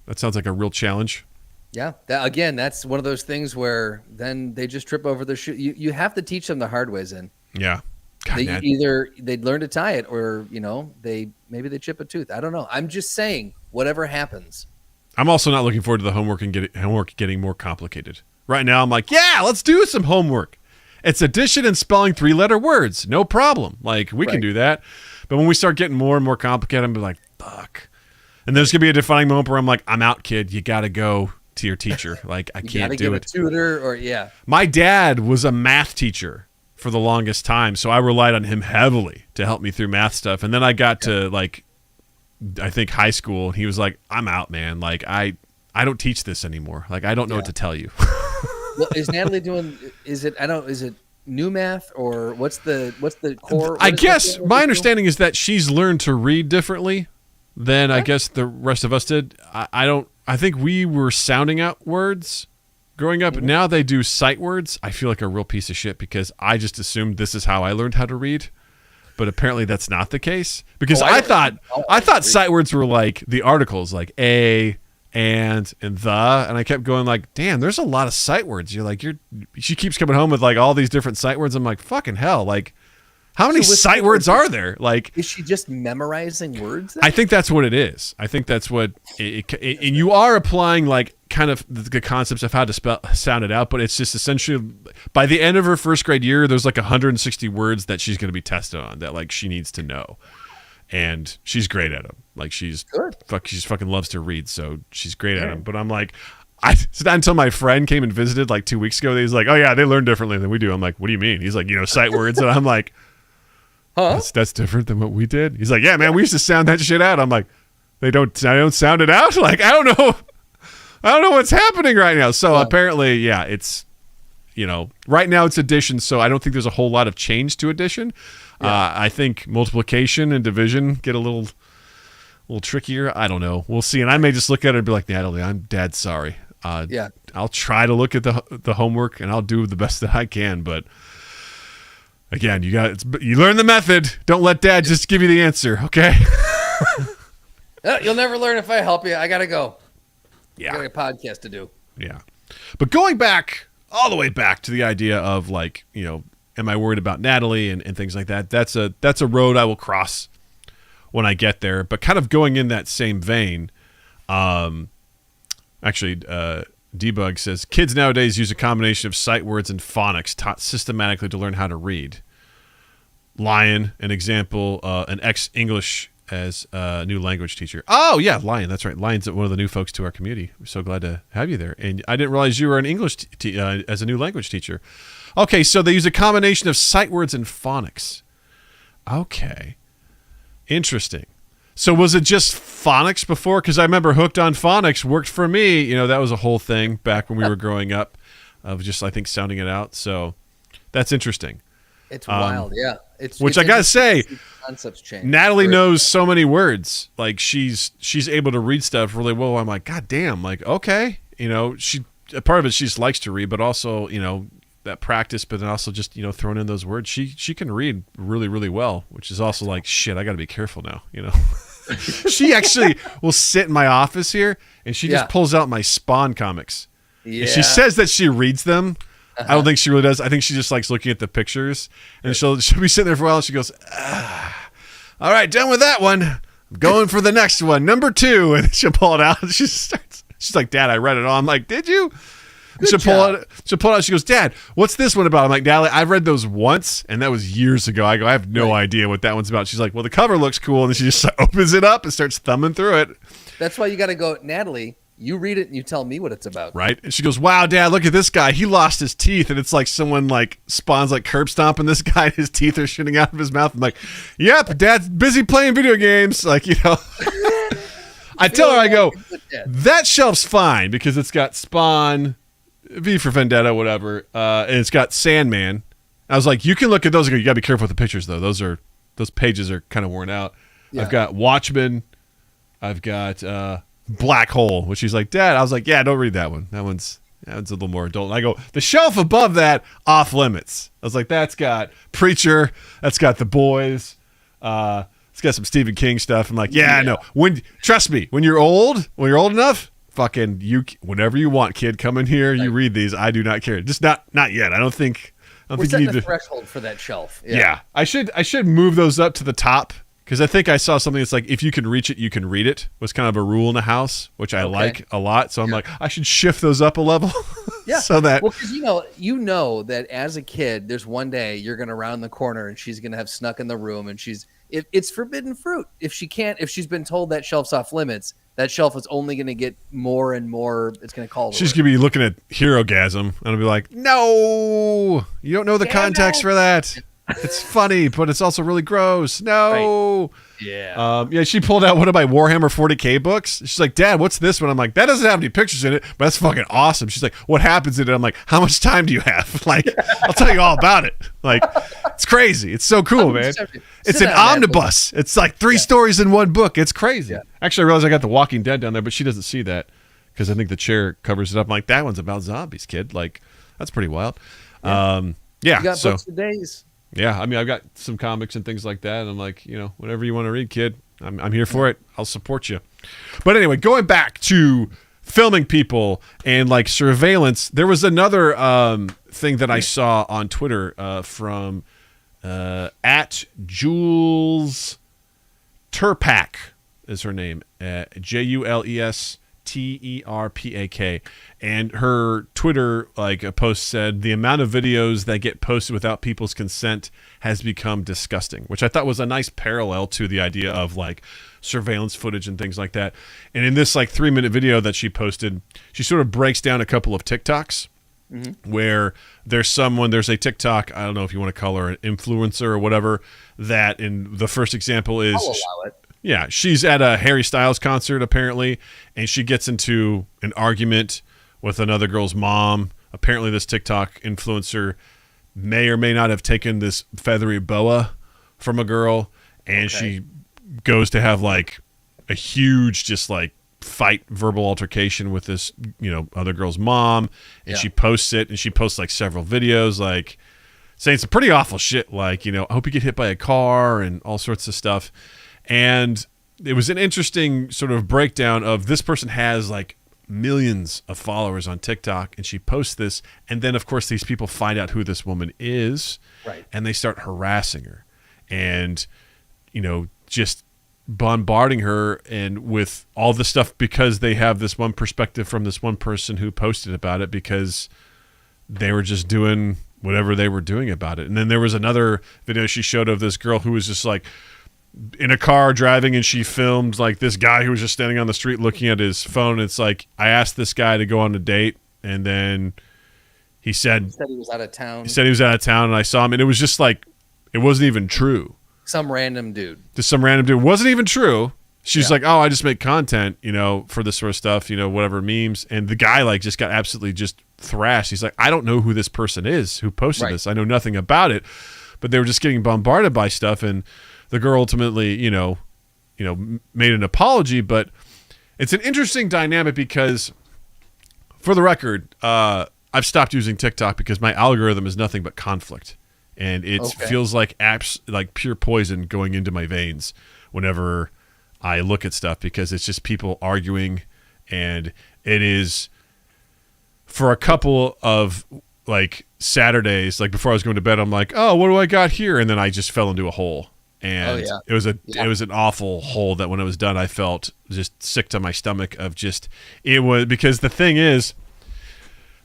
That sounds like a real challenge. Yeah. That's one of those things where then they just trip over their shoe. You have to teach them the hard ways in. Yeah. God, Either they'd learn to tie it or, maybe they chip a tooth. I don't know. I'm just saying whatever happens. I'm also not looking forward to the homework getting more complicated. Right now I'm like, yeah, let's do some homework. It's addition and spelling 3-letter words. No problem. Like we can do that. But when we start getting more and more complicated, I'm like, fuck. And there's going to be a defining moment where I'm like, I'm out, kid. You got to go to your teacher. Like I can't do it. A tutor or My dad was a math teacher for the longest time, so I relied on him heavily to help me through math stuff. And then I got to I think high school, and he was like, I'm out, man. Like I don't teach this anymore. Like I don't know what to tell you. Well, is Natalie doing? Is it new math or what's the core? I guess my understanding is that she's learned to read differently than I guess the rest of us did. I think we were sounding out words growing up. Now they do sight words. I feel like a real piece of shit because I just assumed this is how I learned how to read, but apparently that's not the case. Because I thought sight words were like the articles, like a, and the, and I kept going like, damn, there's a lot of sight words. She keeps coming home with like all these different sight words. I'm like, fucking hell, like. How many sight words are there? Like, is she just memorizing words then? I think that's what it is. I think that's what and you are applying like kind of the concepts of how to sound it out, but it's just essentially by the end of her first grade year, there's like 160 words that she's going to be tested on that like she needs to know, and she's great at them. Like she's fucking loves to read, so she's great at them. But I'm like. It's not until my friend came and visited like 2 weeks ago that he's like, oh yeah, they learn differently than we do. I'm like, what do you mean? He's like, sight words, and I'm like. Huh? That's different than what we did. He's like, yeah, man, we used to sound that shit out. I'm like, I don't sound it out. Like, I don't know what's happening right now. So apparently, it's, right now it's addition. So I don't think there's a whole lot of change to addition. Yeah. I think multiplication and division get a little trickier. I don't know. We'll see. And I may just look at it and be like, Natalie, I'm dead sorry. I'll try to look at the homework and I'll do the best that I can, but. Again, you learn the method. Don't let Dad just give you the answer, okay? You'll never learn if I help you. I gotta go. Yeah, I got a podcast to do. Yeah, but going back all the way back to the idea of like, am I worried about Natalie and things like that? That's a road I will cross when I get there. But kind of going in that same vein, Debug says, kids nowadays use a combination of sight words and phonics taught systematically to learn how to read. Lion, an example, an ex-English as a new language teacher. Oh, yeah, Lion, that's right. Lion's one of the new folks to our community. We're so glad to have you there. And I didn't realize you were an English as a new language teacher. Okay, so they use a combination of sight words and phonics. Okay. Interesting. So was it just phonics before? Because I remember Hooked on Phonics worked for me. That was a whole thing back when we were growing up of just, I think, sounding it out. So that's interesting. It's wild, yeah. Which I got to say, concepts change. Natalie knows so many words. Like she's able to read stuff really well. I'm like, God damn, like, okay. She part of it, she just likes to read, but also, that practice, but then also just, throwing in those words. She can read really, really well, which is also like, shit, I got to be careful now, She actually will sit in my office here and she just pulls out my Spawn comics. Yeah. And she says that she reads them. I don't think she really does. I think she just likes looking at the pictures, and she'll be sitting there for a while and she goes, all right, done with that one. I'm going for the next one, number 2. And she'll pull it out and she's like, Dad, I read it all. I'm like, did you? She'll pull it out. She goes, Dad, what's this one about? I'm like, Natalie, I've read those once, and that was years ago. I go, I have no idea what that one's about. She's like, well, the cover looks cool, and then she just opens it up and starts thumbing through it. That's why you got to go, Natalie. You read it and you tell me what it's about. Right? And she goes, wow, Dad, look at this guy. He lost his teeth. And it's like someone like spawns like curb stomping this guy. His teeth are shooting out of his mouth. I'm like, yep, Dad's busy playing video games. Like, I tell her, I go, that shelf's fine because it's got Spawn, V for Vendetta, whatever. And it's got Sandman. I was like, you can look at those. I go, you got to be careful with the pictures, though. Those pages are kind of worn out. Yeah. I've got Watchmen. I've got Black Hole, which she's like, Dad. I was like, yeah, don't read that one. That one's a little more adult. And I go, the shelf above that, off limits. I was like, that's got Preacher. That's got The Boys. It's got some Stephen King stuff. I'm like, yeah, no. Trust me, when you're old enough, fucking whenever you want, kid, come in here. You read these. I do not care. Just not yet. I don't think We're think setting you need a to. threshold for that shelf. Yeah. I should move those up to the top because I think I saw something that's like if you can reach it, you can read it. Was kind of a rule in the house, which I like a lot. So I'm like, I should shift those up a level. Yeah. So that because you know that as a kid, there's one day you're gonna round the corner and she's gonna have snuck in the room and it's forbidden fruit. If she's been told that shelf's off limits, that shelf is only going to get more and more. It's going to call. She's going to be looking at Herogasm and I'll be like, no, you don't know the context for that. It's funny, but it's also really gross. No. Right. Yeah. She pulled out one of my Warhammer 40K books. She's like, Dad, what's this one? I'm like, that doesn't have any pictures in it, but that's fucking awesome. She's like, what happens in it? I'm like, how much time do you have? Like, I'll tell you all about it. Like, it's crazy. It's so cool, man. It's an omnibus. It's like 3 stories in one book. It's crazy. Yeah. Actually, I realized I got The Walking Dead down there, but she doesn't see that because I think the chair covers it up. I'm like, that one's about zombies, kid. Like, that's pretty wild. You got books for days. Yeah, I mean, I've got some comics and things like that, and I'm like, whatever you want to read, kid, I'm here for it. I'll support you. But anyway, going back to filming people and like surveillance, there was another thing that I saw on Twitter from at Jules Terpak is her name, JULESTERPAK, and her Twitter post said the amount of videos that get posted without people's consent has become disgusting, which I thought was a nice parallel to the idea of like surveillance footage and things like that. And in this 3-minute video that she posted, she sort of breaks down a couple of TikToks. Mm-hmm. Where there's a TikTok, I don't know if you want to call her an influencer or whatever, that in the first example is, I'll allow it. Yeah, she's at a Harry Styles concert apparently, and she gets into an argument with another girl's mom. Apparently this TikTok influencer may or may not have taken this feathery boa from a girl, and she goes to have like a huge fight, verbal altercation with this other girl's mom, and she posts it, and she posts several videos saying some pretty awful shit I hope you get hit by a car and all sorts of stuff. And it was an interesting sort of breakdown of this person has millions of followers on TikTok, and she posts this, and then of course these people find out who this woman is, and they start harassing her and just bombarding her and with all the stuff because they have this one perspective from this one person who posted about it because they were just doing whatever they were doing about it. And then there was another video she showed of this girl who was just in a car driving, and she filmed this guy who was just standing on the street looking at his phone. It's I asked this guy to go on a date, and then he said he was out of town. He said he was out of town, and I saw him, and it was just it wasn't even true. Some random dude. Just some random dude. Wasn't even true. She's like, oh, I just make content, for this sort of stuff, whatever memes. And the guy just got absolutely just thrashed. He's like, I don't know who this person is who posted this. I know nothing about it. But they were just getting bombarded by stuff, and the girl ultimately, made an apology. But it's an interesting dynamic because, for the record, I've stopped using TikTok because my algorithm is nothing but conflict. And it feels like pure poison going into my veins whenever I look at stuff, because it's just people arguing, and it is for a couple of Saturdays, before I was going to bed, I'm like, oh, what do I got here? And then I just fell into a hole, and it was an awful hole that when it was done, I felt just sick to my stomach because the thing is,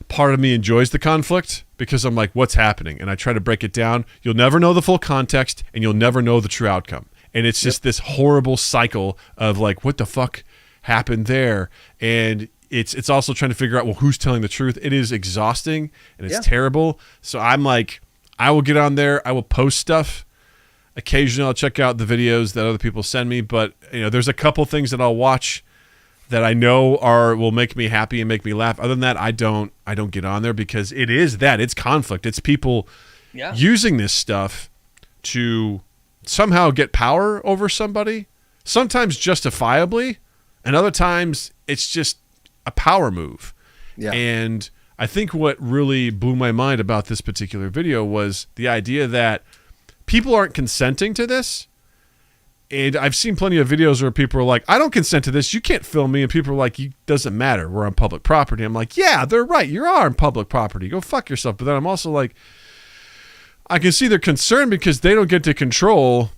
part of me enjoys the conflict because I'm like, what's happening? And I try to break it down. You'll never know the full context, and you'll never know the true outcome. And it's just this horrible cycle of what the fuck happened there? And it's also trying to figure out, well, who's telling the truth. It is exhausting and it's terrible. So I'm like, I will get on there. I will post stuff. Occasionally I'll check out the videos that other people send me, but there's a couple things that I'll watch that I know will make me happy and make me laugh. Other than that, I don't get on there because it's conflict. It's people using this stuff to somehow get power over somebody, sometimes justifiably, and other times it's just a power move. Yeah. And I think what really blew my mind about this particular video was the idea that people aren't consenting to this. And I've seen plenty of videos where people are like, I don't consent to this. You can't film me. And people are like, it doesn't matter. We're on public property. I'm like, yeah, they're right. You are on public property. Go fuck yourself. But then I'm also like, I can see their concern because they don't get to control.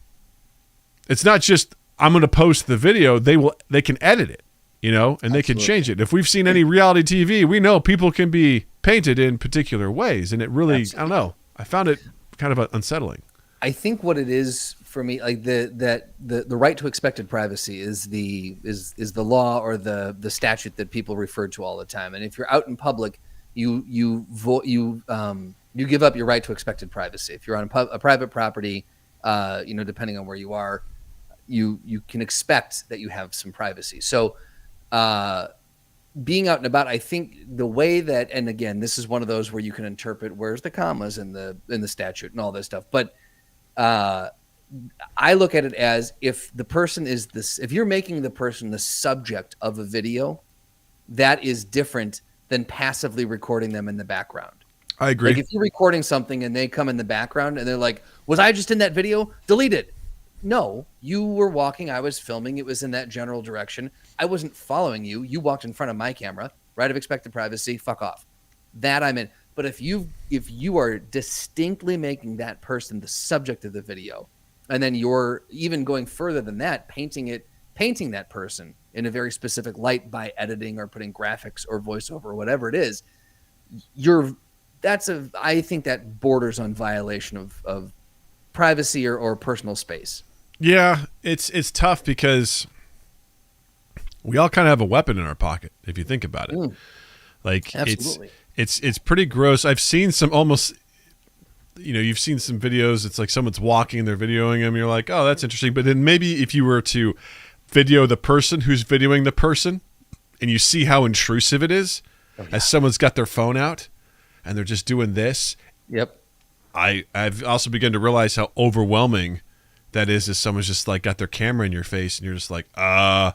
It's not just, I'm going to post the video. They can edit it, and they can change it. If we've seen any reality TV, we know people can be painted in particular ways. And it really, I don't know. I found it kind of unsettling. I think what it is for me, like the right to expected privacy is the law or the statute that people refer to all the time. And if you're out in public, you give up your right to expected privacy. If you're on a private property, depending on where you are, you can expect that you have some privacy. So being out and about, I think the way that, and again, this is one of those where you can interpret where's the commas in the statute and all this stuff, but I look at it as if the person if you're making the person the subject of a video, that is different than passively recording them in the background. I agree. Like if you're recording something and they come in the background and they're like, was I just in that video? Delete it. No, you were walking. I was filming. It was in that general direction. I wasn't following you. You walked in front of my camera. Right of expected privacy. Fuck off. That I'm in. But if you are distinctly making that person the subject of the video, and then you're even going further than that, painting that person in a very specific light by editing or putting graphics or voiceover or whatever it is, I think that borders on violation of privacy or personal space. Yeah, it's tough because we all kind of have a weapon in our pocket if you think about it. Like absolutely. It's pretty gross. I've seen some almost, you've seen some videos. It's like someone's walking and they're videoing them. You're like, oh, that's interesting. But then maybe if you were to video the person who's videoing the person and you see how intrusive it is as someone's got their phone out and they're just doing this. Yep. I've also begun to realize how overwhelming that is as someone's just like got their camera in your face and you're just like, oh,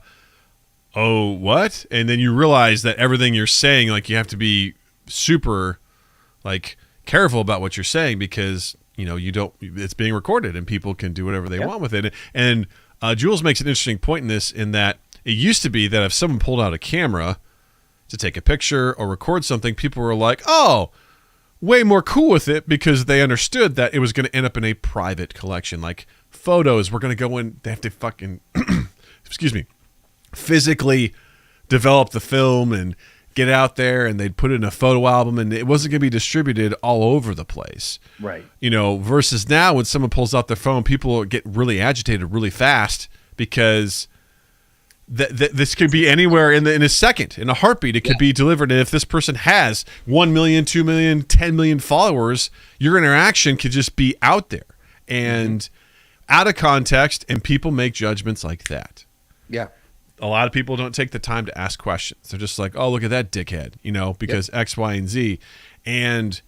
what? And then you realize that everything you're saying, like you have to be super like careful about what you're saying because it's being recorded and people can do whatever they want with it. And Jules makes an interesting point in this, in that it used to be that if someone pulled out a camera to take a picture or record something, people were like, oh, way more cool with it because they understood that it was going to end up in a private collection. Like photos were going to go in, they have to fucking excuse me, physically develop the film and get out there, and they'd put it in a photo album, and it wasn't going to be distributed all over the place. Right. Versus now when someone pulls out their phone, people get really agitated really fast because this could be anywhere in a second, in a heartbeat. It could be delivered. And if this person has 1 million, 2 million, 10 million followers, your interaction could just be out there and out of context, and people make judgments like that. Yeah. A lot of people don't take the time to ask questions. They're just like, oh, look at that dickhead, because X, Y, and Z. And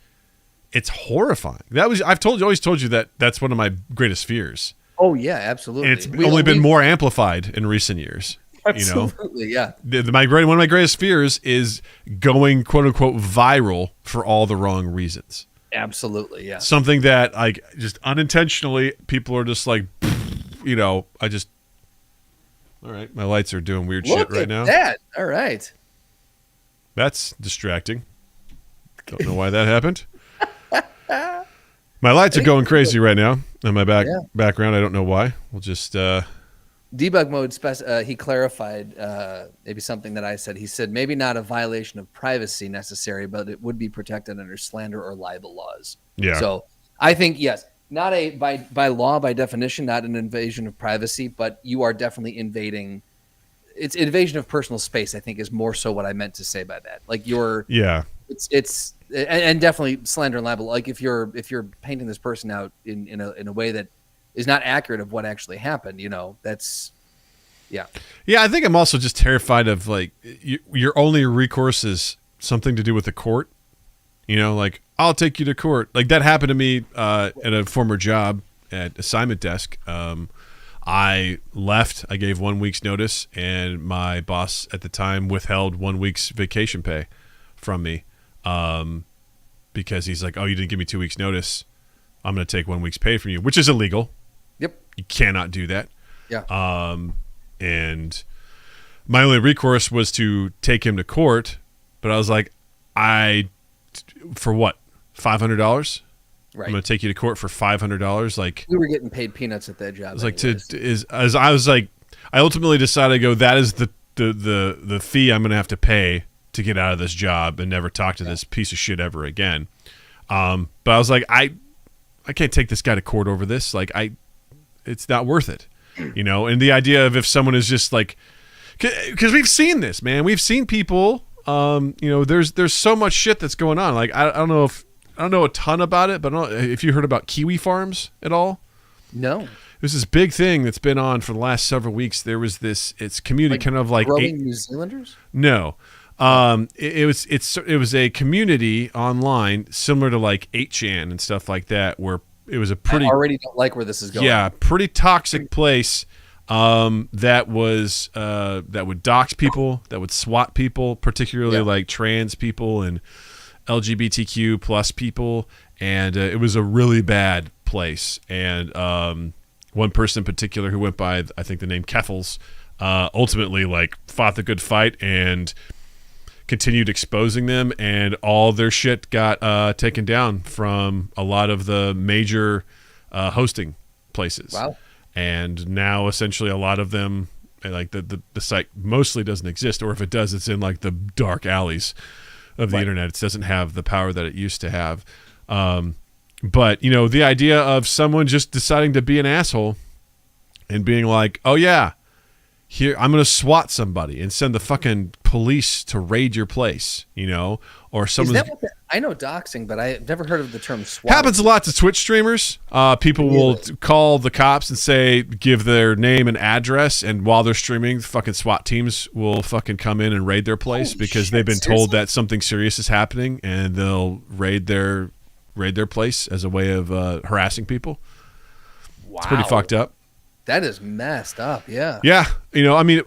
it's horrifying. I've always told you that that's one of my greatest fears. Oh, yeah, absolutely. And it's only been more amplified in recent years. Absolutely, yeah. One of my greatest fears is going, quote unquote, viral for all the wrong reasons. Absolutely, yeah. Something that like just unintentionally people are just like, all right, my lights are doing weird shit right now. That. All right. That's distracting. Don't know why that happened. My lights are going crazy right now in my background. I don't know why. We'll just debug mode. He clarified maybe something that I said. He said maybe not a violation of privacy necessary, but it would be protected under slander or libel laws. Yeah. So I think yes. Not by law, by definition, not an invasion of privacy, but you are definitely invading. it's invasion of personal space, I think, is more so what I meant to say by that. Like it's and definitely slander and libel. Like if you're painting this person out in a way that is not accurate of what actually happened, that's yeah. Yeah, I think I'm also just terrified of like your only recourse is something to do with the court. Like I'll take you to court. Like that happened to me at a former job at assignment desk. I left. I gave 1 week's notice, and my boss at the time withheld 1 week's vacation pay from me because he's like, "Oh, you didn't give me 2 weeks' notice. I'm going to take 1 week's pay from you," which is illegal. Yep, you cannot do that. Yeah. And my only recourse was to take him to court, but I was like, for what? $500? Right. I'm going to take you to court for $500. Like we were getting paid peanuts at that job. I ultimately decided to go, that is the fee I'm going to have to pay to get out of this job and never talk to this piece of shit ever again. But I was like, I can't take this guy to court over this. Like it's not worth it, and the idea of if someone is just like, cause we've seen this, man, we've seen people, there's so much shit that's going on. Like, I don't know a ton about it, but I don't know if you heard about kiwi farms at all. No. There's this big thing that's been on for the last several weeks. There was it's community kind of like growing New Zealanders? No. It was a community online similar to like 8chan and stuff like that, where it was a pretty, I already don't like where this is going. Yeah, pretty toxic place that would dox people, that would swat people, particularly like trans people and LGBTQ plus people, and it was a really bad place. And one person in particular who went by, I think, the name Keffels, ultimately like fought the good fight and continued exposing them, and all their shit got taken down from a lot of the major hosting places. Wow. And now essentially a lot of them, like the site mostly doesn't exist, or if it does, it's in like the dark alleys of the internet. It doesn't have the power that it used to have. But the idea of someone just deciding to be an asshole and being like, oh yeah, here, I'm going to SWAT somebody and send the fucking police to raid your place, or someone. I know doxing, but I've never heard of the term SWAT. Happens a lot to Twitch streamers. People will call the cops and say, give their name and address, and while they're streaming, the fucking SWAT teams will fucking come in and raid their place because they've been told that something serious is happening, and they'll raid their place as a way of harassing people. Wow. It's pretty fucked up. That is messed up. Yeah. Yeah.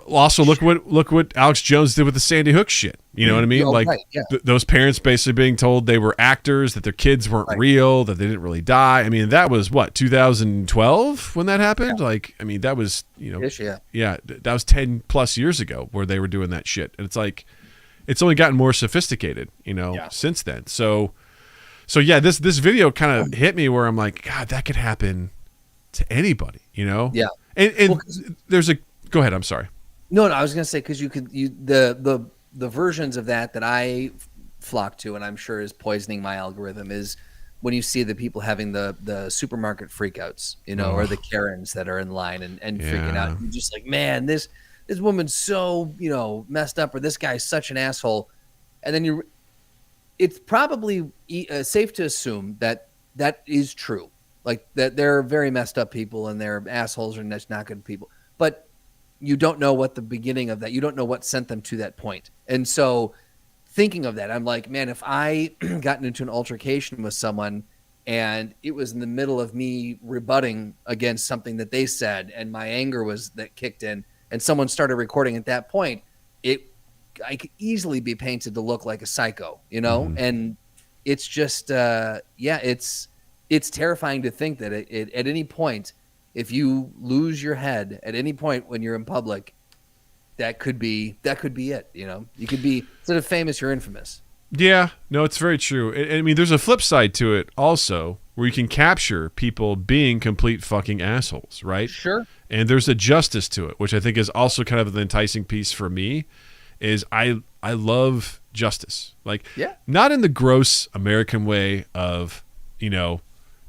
Also look what Alex Jones did with the Sandy Hook shit. You know what I mean? Those parents basically being told they were actors, that their kids weren't real, that they didn't really die. I mean, that was what, 2012 when that happened? Yeah. That was, yeah, that was 10 plus years ago where they were doing that shit. And it's like, it's only gotten more sophisticated, since then. So yeah, this video kind of hit me where I'm like, God, that could happen to anybody, Yeah. And there's go ahead. I'm sorry. No, I was going to say, cause the versions of that I flock to, and I'm sure is poisoning my algorithm, is when you see the people having the supermarket freakouts, or the Karens that are in line and freaking out. You're just like, man, this woman's so, messed up, or this guy's such an asshole. And then it's probably safe to assume that is true. Like that they're very messed up people and they're assholes and that's not good people. But you don't know what the beginning of that, you don't know what sent them to that point. And so thinking of that, I'm like, man, if I gotten into an altercation with someone and it was in the middle of me rebutting against something that they said and my anger that kicked in and someone started recording at that point, I could easily be painted to look like a psycho, Mm-hmm. And it's just, it's terrifying to think that at any point, if you lose your head at any point when you're in public, that could be it. You could be, instead of famous, you're infamous. Yeah, no, it's very true. I mean, there's a flip side to it also, where you can capture people being complete fucking assholes, right? Sure. And there's a justice to it, which I think is also kind of the enticing piece for me. Is I love justice, not in the gross American way of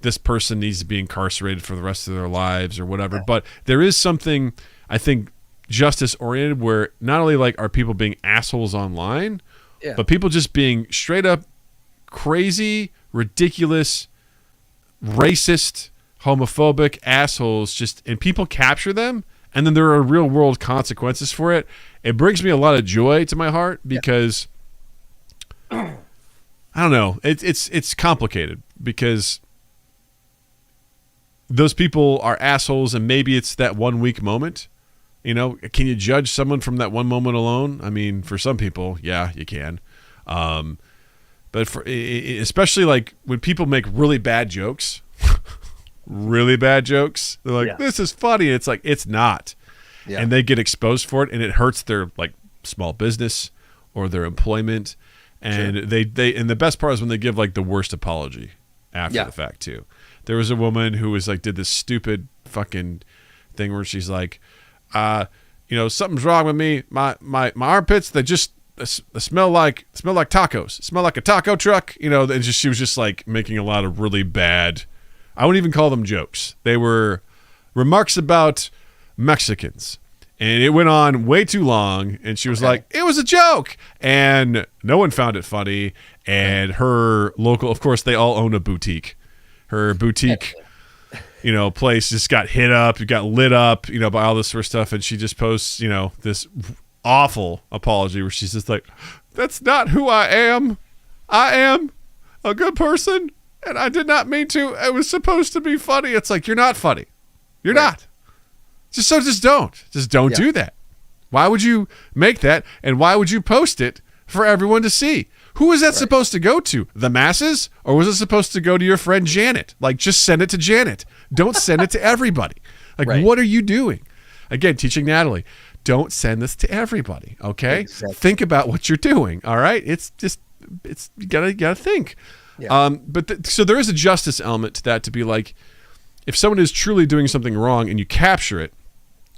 this person needs to be incarcerated for the rest of their lives or whatever. But there is something, I think, justice oriented, where not only like are people being assholes online, but people just being straight up crazy, ridiculous, racist, homophobic assholes, and people capture them, and then there are real world consequences for it. It brings me a lot of joy to my heart because I don't know, it's complicated because those people are assholes, and maybe it's that 1 week moment. You know, can you judge someone from that one moment alone? I mean, for some people, yeah, you can. But especially like when people make really bad jokes, they're like, this is funny. It's like, it's not. Yeah. And they get exposed for it, and it hurts their like small business or their employment. And they and the best part is when they give like the worst apology after the fact too. There was a woman who was like, did this stupid fucking thing where she's like, something's wrong with me. My armpits, they just smell like tacos. Smell like a taco truck. You know, and she was just like making a lot of really bad, I wouldn't even call them jokes. They were remarks about Mexicans. And it went on way too long, and she was like, it was a joke. And no one found it funny. And her local, of course, they all own a boutique. Her boutique place just got hit up, got lit up, by all this sort of stuff. And she just posts, this awful apology where she's just like, that's not who I am. I am a good person, and I did not mean to. It was supposed to be funny. It's like, you're not funny. You're not. Just don't do that. Why would you make that? And why would you post it for everyone to see? Who is that supposed to go to? The masses? Or was it supposed to go to your friend Janet? Like, just send it to Janet. Don't send it to everybody. Like, what are you doing? Again, teaching Natalie, don't send this to everybody. Okay. Exactly. Think about what you're doing. All right. You gotta think. Yeah. So there is a justice element to that, to be like, if someone is truly doing something wrong and you capture it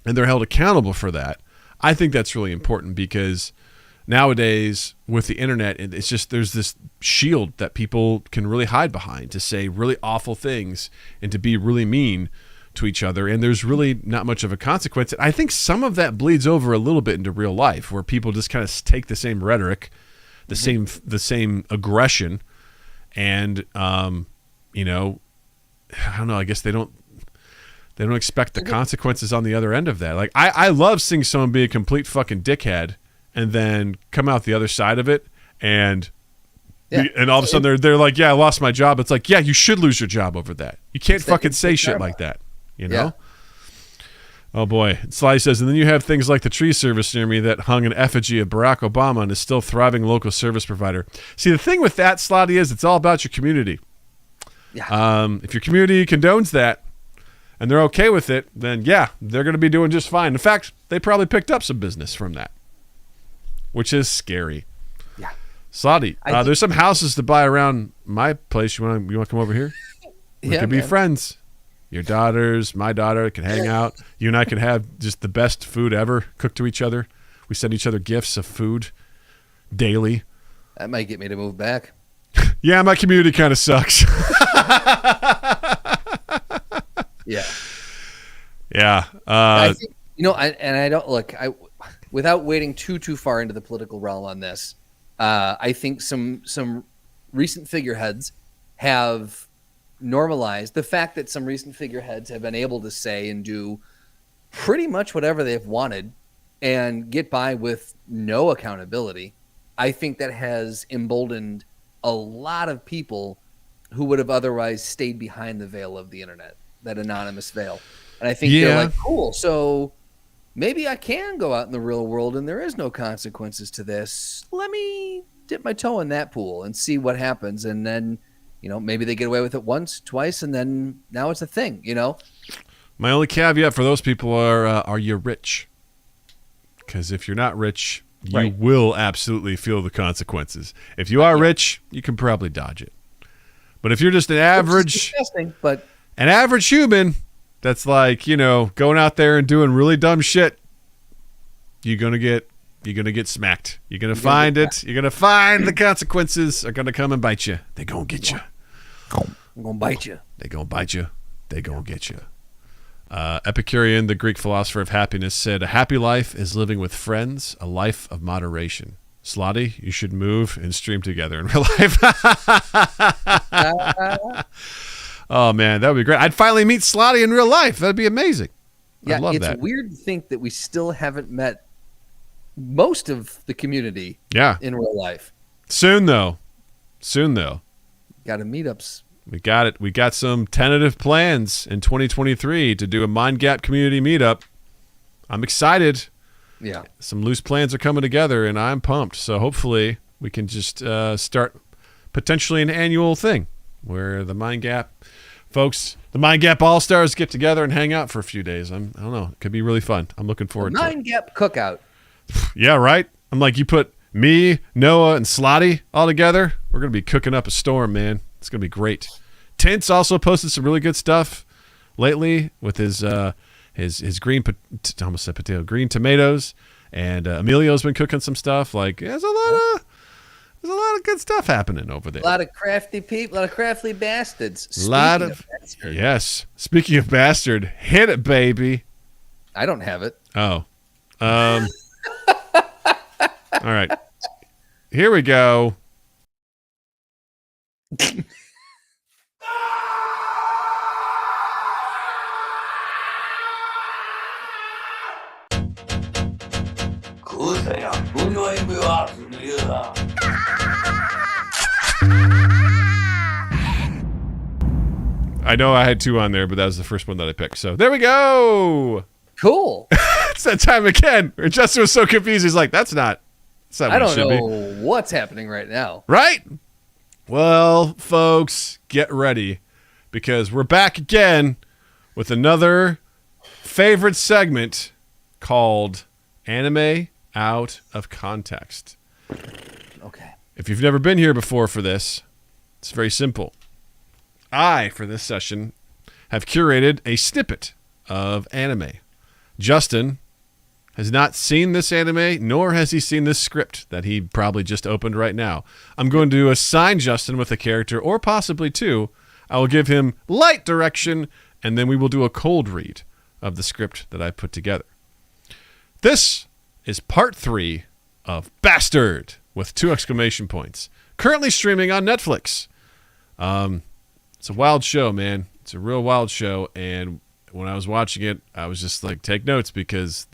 and they're held accountable for that, I think that's really important, because nowadays with the internet, it's just, there's this shield that people can really hide behind to say really awful things and to be really mean to each other. And there's really not much of a consequence. I think some of that bleeds over a little bit into real life, where people just kind of take the same rhetoric, the same aggression, and, I don't know, I guess they don't expect the consequences on the other end of that. Like, I love seeing someone be a complete fucking dickhead and then come out the other side of it, and all of a sudden they're like, yeah, I lost my job. It's like, yeah, you should lose your job over that. You can't fucking say shit like that, Yeah. Oh boy. Sly says, and then you have things like the tree service near me that hung an effigy of Barack Obama and is still thriving local service provider. See, the thing with that, Slotty, is it's all about your community. Yeah. If your community condones that and they're okay with it, then they're going to be doing just fine. In fact, they probably picked up some business from that, which is scary. Yeah. Slotty, there's some houses to buy around my place. You want to come over here? We could be friends. Your daughters, my daughter can hang out. You and I can have just the best food ever cooked to each other. We send each other gifts of food daily. That might get me to move back. Yeah, my community kind of sucks. Yeah. Yeah. I think, I don't look. Without wading too far into the political realm on this, I think some recent figureheads have normalized the fact that some recent figureheads have been able to say and do pretty much whatever they've wanted and get by with no accountability. I think that has emboldened a lot of people who would have otherwise stayed behind the veil of the internet, that anonymous veil. And I think they're like, cool, so maybe I can go out in the real world and there is no consequences to this. Let me dip my toe in that pool and see what happens. And then, maybe they get away with it once, twice, and then now it's a thing, My only caveat for those people are you rich? Because if you're not rich, you will absolutely feel the consequences. If you are rich, you can probably dodge it. But if you're just an average human that's like, going out there and doing really dumb shit, you're gonna get smacked. You're gonna find it. You're gonna find the consequences are gonna come and bite you. They're gonna get you. I'm gonna bite you. They're gonna bite you. They're gonna get you. Epicurean, the Greek philosopher of happiness, said, "A happy life is living with friends, a life of moderation." Slotty, you should move and stream together in real life. Oh, man, that would be great. I'd finally meet Slotty in real life. That'd be amazing. Yeah, I love it's that. weird to think that we still haven't met most of the community in real life. Soon, though. Got to meetups. We got it. We got some tentative plans in 2023 to do a Mind Gap community meetup. I'm excited. Yeah. Some loose plans are coming together, and I'm pumped. So hopefully we can just start potentially an annual thing where the Mind Gap folks, the Mind Gap All-Stars get together and hang out for a few days. I don't know. It could be really fun. I'm looking forward to it. Mind Gap cookout. Yeah, right? I'm like, you put me, Noah, and Slotty all together, we're going to be cooking up a storm, man. It's going to be great. Tint's also posted some really good stuff lately with his green, almost said potato, green tomatoes, and Emilio's been cooking some stuff. Like, there's a lot of good stuff happening over there. A lot of crafty people, a lot of crafty bastards. Yes. Speaking of bastard, hit it, baby. I don't have it. Oh. All right. Here we go. I know I had two on there, but that was the first one that I picked. So there we go. Cool. It's that time again where Justin was so confused. He's like, that's not what I it don't should know be. what's happening right now. Right? Well, folks, get ready because we're back again with another favorite segment called Anime Out of Context. Okay. If you've never been here before for this, it's very simple. I, for this session, have curated a snippet of anime. Justin has not seen this anime, nor has he seen this script that he probably just opened right now. I'm going to assign Justin with a character, or possibly two. I will give him light direction, and then we will do a cold read of the script that I put together. This is part 3 of Bastard, with 2 exclamation points. Currently streaming on Netflix. It's a wild show, man. It's a real wild show, and when I was watching it, I was just like, take notes because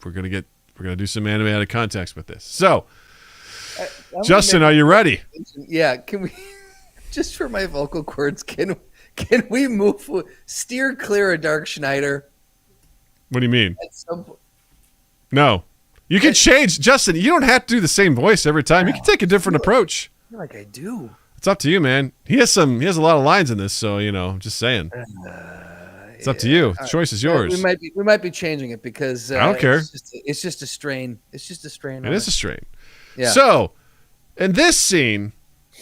we're gonna do some anime out of context with this. So, Justin, are you ready? Yeah. Can we just for my vocal cords? Can we steer clear of Dark Schneider? What do you mean? At some point? No, you can change, Justin. You don't have to do the same voice every time. You can take a different approach. I feel like I do. It's up to you, man. He has a lot of lines in this, so I'm just saying. It's up to you. The choice is yours. We might be changing it because I don't care. It's just a strain. It's just a strain. It is a strain. Yeah. So, in this scene,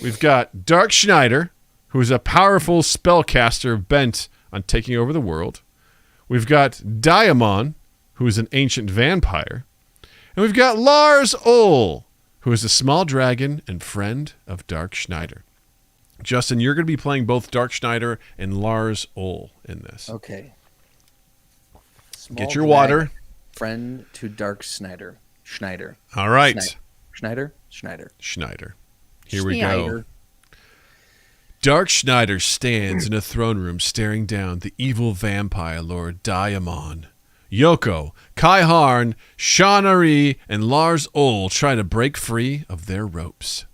we've got Dark Schneider, who is a powerful spellcaster bent on taking over the world. We've got Diamond, who is an ancient vampire. And we've got Lars Ole, who is a small dragon and friend of Dark Schneider. Justin, you're going to be playing both Dark Schneider and Lars Ole in this. Okay. Get your water. Friend to Dark Schneider. All right. Schneider. Here we go. Dark Schneider stands in a throne room staring down the evil vampire lord Diamond. Yoko, Kai Harn, Shawnari, and Lars Ole try to break free of their ropes.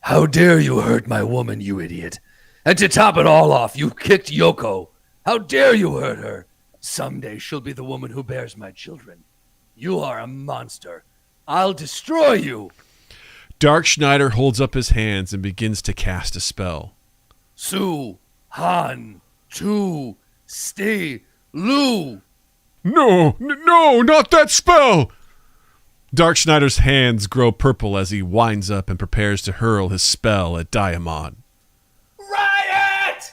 How dare you hurt my woman, you idiot. And to top it all off, you kicked Yoko. How dare you hurt her? Someday she'll be the woman who bears my children. You are a monster. I'll destroy you. Dark Schneider holds up his hands and begins to cast a spell. Su, Han, Tu, Stay, Lu. No, not that spell! Dark Schneider's hands grow purple as he winds up and prepares to hurl his spell at Diamond. Riot!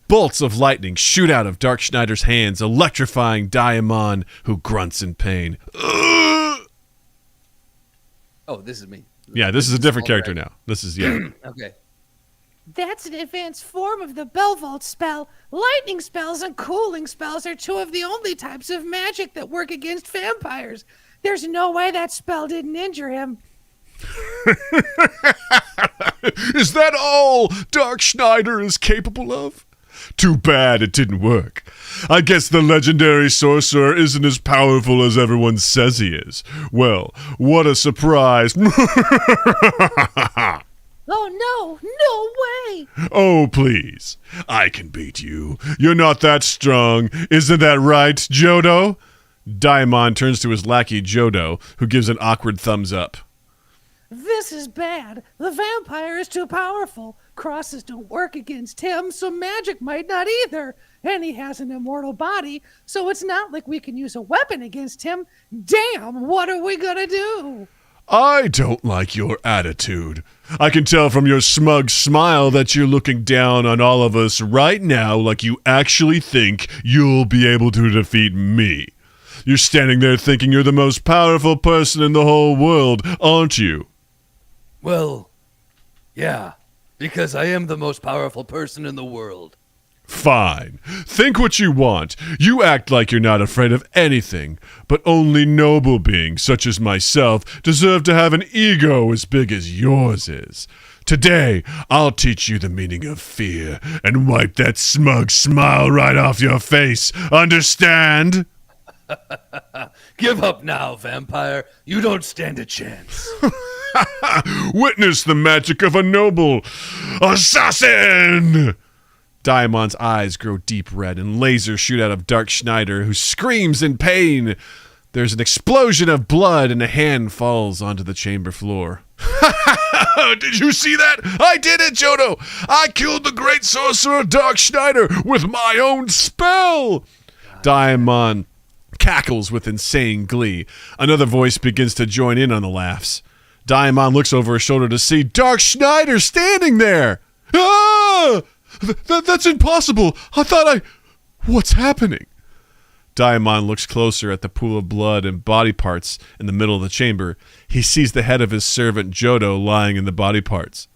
Bolts of lightning shoot out of Dark Schneider's hands, electrifying Diamond, who grunts in pain. Oh, this is me. Yeah, this is a different character now. This is, yeah. Okay. That's an advanced form of the Belvolt spell. Lightning spells and cooling spells are two of the only types of magic that work against vampires. There's no way that spell didn't injure him. Is that all Dark Schneider is capable of? Too bad it didn't work. I guess the legendary sorcerer isn't as powerful as everyone says he is. Well, what a surprise. Oh, no way! Oh, please. I can beat you. You're not that strong. Isn't that right, Jodo? Daimon turns to his lackey, Jodo, who gives an awkward thumbs up. This is bad. The vampire is too powerful. Crosses don't work against him, so magic might not either. And he has an immortal body, so it's not like we can use a weapon against him. Damn, what are we gonna do? I don't like your attitude. I can tell from your smug smile that you're looking down on all of us right now like you actually think you'll be able to defeat me. You're standing there thinking you're the most powerful person in the whole world, aren't you? Well, yeah, because I am the most powerful person in the world. Fine. Think what you want. You act like you're not afraid of anything, but only noble beings such as myself deserve to have an ego as big as yours is. Today, I'll teach you the meaning of fear and wipe that smug smile right off your face. Understand? Give up now, vampire. You don't stand a chance. Witness the magic of a noble assassin! Daimon's eyes grow deep red and lasers shoot out of Dark Schneider, who screams in pain. There's an explosion of blood and a hand falls onto the chamber floor. Did you see that? I did it, Jodo! I killed the great sorcerer Dark Schneider with my own spell! Daimon cackles with insane glee. Another voice begins to join in on the laughs. Daimon looks over his shoulder to see Dark Schneider standing there. Ah! That's impossible. What's happening? Daimon looks closer at the pool of blood and body parts in the middle of the chamber. He sees the head of his servant Jodo lying in the body parts.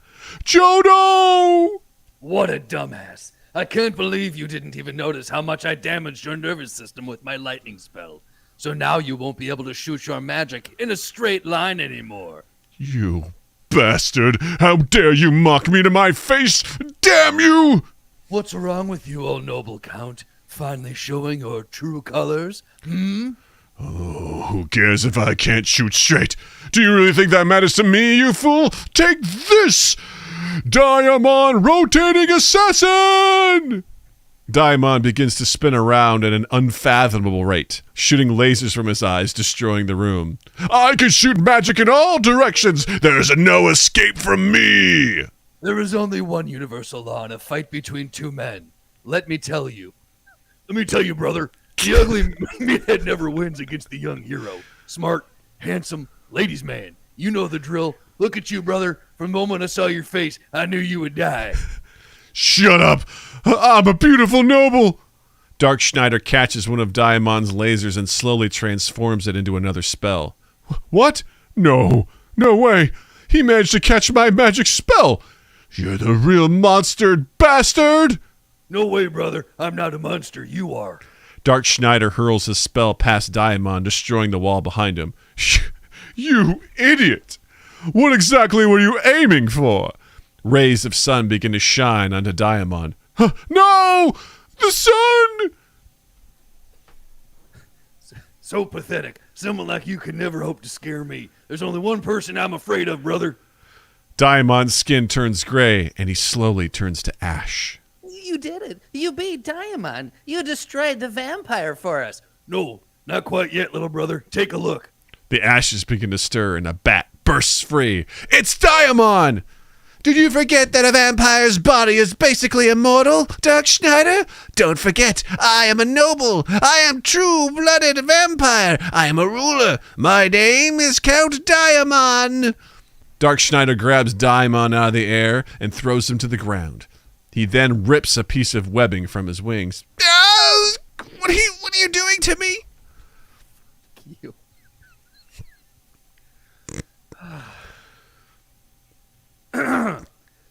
Jodo! What a dumbass. I can't believe you didn't even notice how much I damaged your nervous system with my lightning spell. So now you won't be able to shoot your magic in a straight line anymore. You bastard! How dare you mock me to my face! Damn you! What's wrong with you, oh noble count? Finally showing your true colors? Oh, who cares if I can't shoot straight? Do you really think that matters to me, you fool? Take this! Daimon Rotating Assassin! Daimon begins to spin around at an unfathomable rate, shooting lasers from his eyes, destroying the room. I can shoot magic in all directions! There's no escape from me! There is only one universal law in a fight between two men. Let me tell you, brother. The ugly meathead never wins against the young hero. Smart, handsome, ladies' man. You know the drill. Look at you, brother. From the moment I saw your face, I knew you would die. Shut up! I'm a beautiful noble! Dark Schneider catches one of Daimon's lasers and slowly transforms it into another spell. What? No way! He managed to catch my magic spell! You're the real monster bastard! No way, brother. I'm not a monster. You are. Dark Schneider hurls his spell past Daimon, destroying the wall behind him. You idiot! What exactly were you aiming for? Rays of sun begin to shine onto Daimon. No! The sun! So pathetic. Someone like you could never hope to scare me. There's only one person I'm afraid of, brother. Daimon's skin turns gray, and he slowly turns to ash. You did it. You beat Daimon. You destroyed the vampire for us. No, not quite yet, little brother. Take a look. The ashes begin to stir, and a bat bursts free. It's Daimon! Did you forget that a vampire's body is basically immortal, Dark Schneider? Don't forget, I am a noble. I am true-blooded vampire. I am a ruler. My name is Count Daimon. Dark Schneider grabs Daimon out of the air and throws him to the ground. He then rips a piece of webbing from his wings. What are you doing to me? You.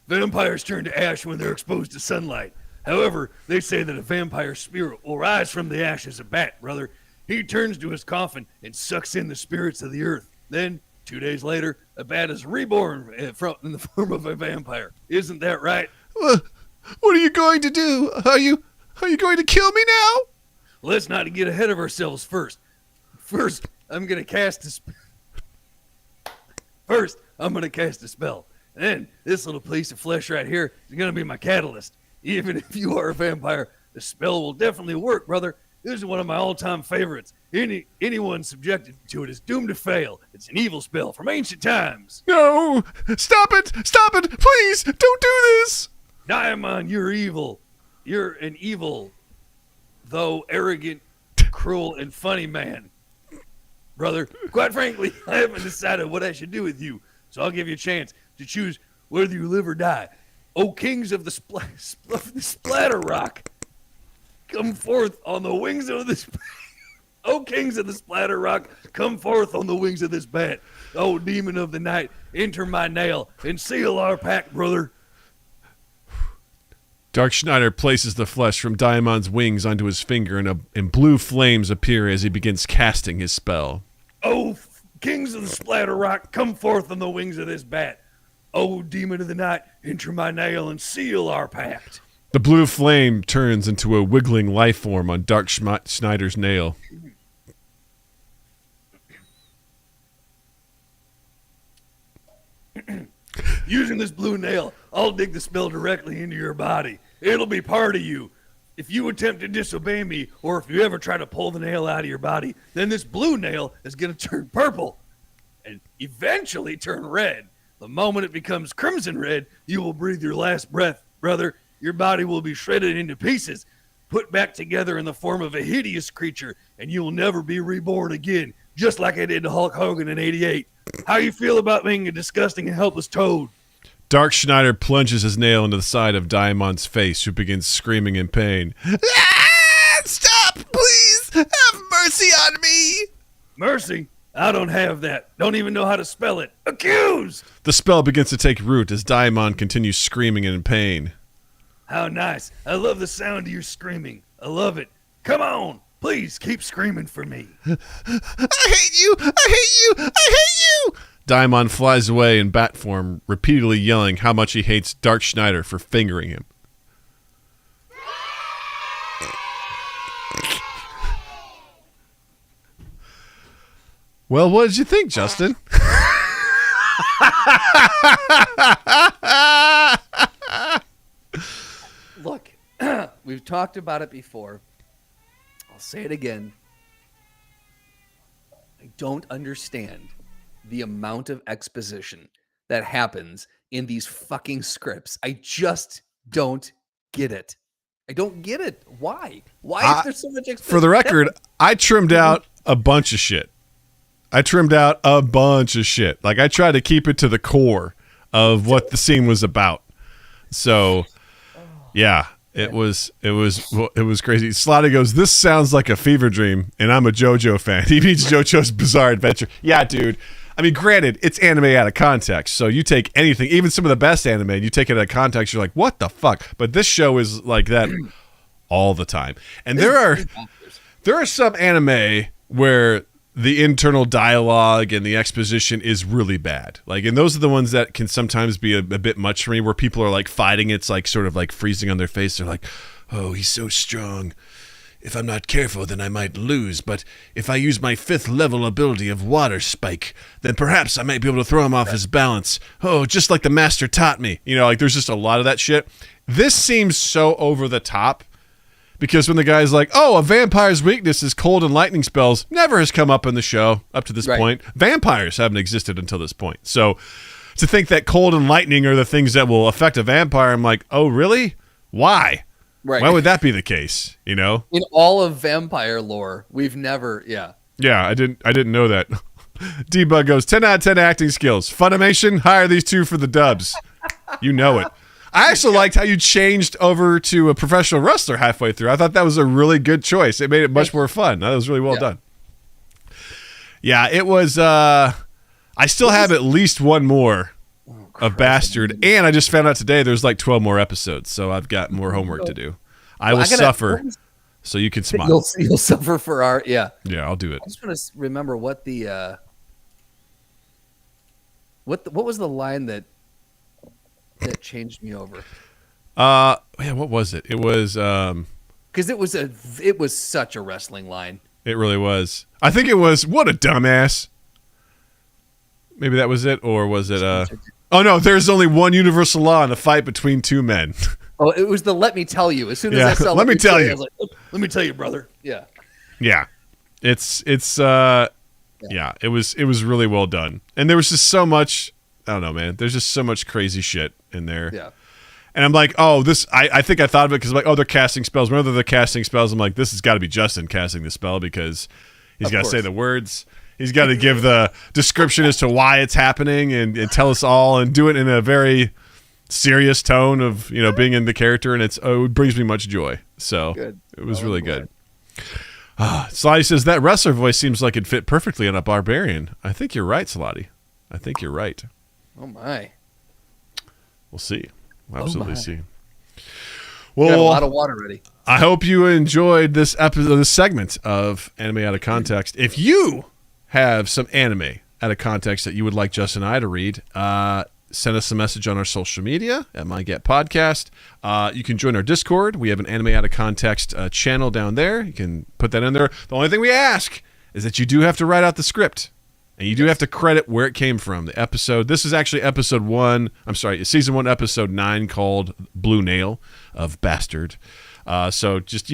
Vampires turn to ash when they're exposed to sunlight. However, they say that a vampire spirit will rise from the ash as a bat, brother. He turns to his coffin and sucks in the spirits of the earth. Then, 2 days later, a bat is reborn in the form of a vampire. Isn't that right? What are you going to do? Are you going to kill me now? Let's not get ahead of ourselves first. First, I'm going to cast a spell. And then, this little piece of flesh right here is going to be my catalyst. Even if you are a vampire, the spell will definitely work, brother. This is one of my all-time favorites. Anyone subjected to it is doomed to fail. It's an evil spell from ancient times. No! Stop it! Stop it! Please, don't do this! Diamond, you're evil. You're an evil, though arrogant, cruel, and funny man. Brother, quite frankly, I haven't decided what I should do with you, so I'll give you a chance to choose whether you live or die. O kings of the splatter rock, come forth on the wings of this. O kings of the splatter rock, come forth on the wings of this bat. O demon of the night, enter my nail and seal our pact, brother. Dark Schneider places the flesh from Diamond's wings onto his finger, and blue flames appear as he begins casting his spell. O kings of the splatter rock, come forth on the wings of this bat. O demon of the night, enter my nail and seal our pact. The blue flame turns into a wiggling life form on Dark Schneider's nail. Using this blue nail, I'll dig the spell directly into your body. It'll be part of you. If you attempt to disobey me, or if you ever try to pull the nail out of your body, then this blue nail is going to turn purple and eventually turn red. The moment it becomes crimson red, you will breathe your last breath, brother. Your body will be shredded into pieces, put back together in the form of a hideous creature, and you will never be reborn again, just like I did to Hulk Hogan in '88. How you feel about being a disgusting and helpless toad? Dark Schneider plunges his nail into the side of Diamond's face, who begins screaming in pain. Ah! Stop! Please! Have mercy on me! Mercy? I don't have that. Don't even know how to spell it. Accused! The spell begins to take root as Diamond continues screaming in pain. How nice. I love the sound of your screaming. I love it. Come on. Please keep screaming for me. I hate you! I hate you! I hate you! Diamond flies away in bat form, repeatedly yelling how much he hates Dark Schneider for fingering him. Well, what did you think, Justin? Look, we've talked about it before. I'll say it again. I don't understand the amount of exposition that happens in these fucking scripts. I just don't get it. I don't get it. Why? Why is there so much exposition? For the record, I trimmed out a bunch of shit. Like, I tried to keep it to the core of what the scene was about. So, yeah, it was crazy. Slotty goes, "This sounds like a fever dream," and I'm a JoJo fan. He means JoJo's Bizarre Adventure. Yeah, dude. I mean, granted, it's anime out of context, so you take anything, even some of the best anime, and you take it out of context, you're like, what the fuck? But this show is like that all the time. And there are some anime where the internal dialogue and the exposition is really bad. Like, and those are the ones that can sometimes be a bit much for me, where people are like fighting. It's like sort of like freezing on their face. They're like, "Oh, he's so strong. If I'm not careful, then I might lose. But if I use my 5th level ability of Water Spike, then perhaps I might be able to throw him off his balance. Oh, just like the master taught me." You know, like there's just a lot of that shit. This seems so over the top. Because when the guy's like, "Oh, a vampire's weakness is cold and lightning spells," never has come up in the show up to this point. Vampires haven't existed until this point. So to think that cold and lightning are the things that will affect a vampire, I'm like, oh, really? Why? Right. Why would that be the case? You know? In all of vampire lore, we've never, Yeah, I didn't know that. D-Bug goes, 10 out of 10 acting skills. Funimation, hire these two for the dubs. You know it. I also liked how you changed over to a professional wrestler halfway through. I thought that was a really good choice. It made it much more fun. That was really well done. Yeah, it was. I still have at least one more of Bastard, and I just found out today there's like 12 more episodes, so I've got more homework to do. I will suffer, so you can smile. You'll suffer for our Yeah, I'll do it. I just want to remember what the what was the line that changed me over. Yeah, what was it? It was because it was such a wrestling line. It really was. I think it was what a dumbass. Maybe that was it, or was it? Oh no, there's only one universal law in a fight between two men. Oh, it was the "Let me tell you." As soon as I saw let me tell you, I was like, "Let me tell you, brother." Yeah. Yeah, it's yeah. It was really well done, and there was just so much. I don't know, man. There's just so much crazy shit in there. Yeah. And I'm like, oh, this. I think I thought of it because I'm like, oh, they're casting spells. Whenever they're casting spells, I'm like, this has got to be Justin casting the spell because he's got to say the words. He's got to give the description as to why it's happening and tell us all and do it in a very serious tone of being in the character, and it brings me much joy. So good. It was really good. Slotty says that wrestler voice seems like it'd fit perfectly on a barbarian. I think you're right, Slotty. I think you're right. Oh my. We'll see. We'll absolutely see. Well, Well, a lot of water ready. I hope you enjoyed this episode, this segment of Anime Out of Context. If you have some anime out of context that you would like Justin and I to read, send us a message on our social media at MyGet Podcast. You can join our Discord. We have an Anime Out of Context channel down there. You can put that in there. The only thing we ask is that you do have to write out the script. And you do have to credit where it came from. The episode. This is actually season 1, episode 9, called Blue Nail of Bastard. So just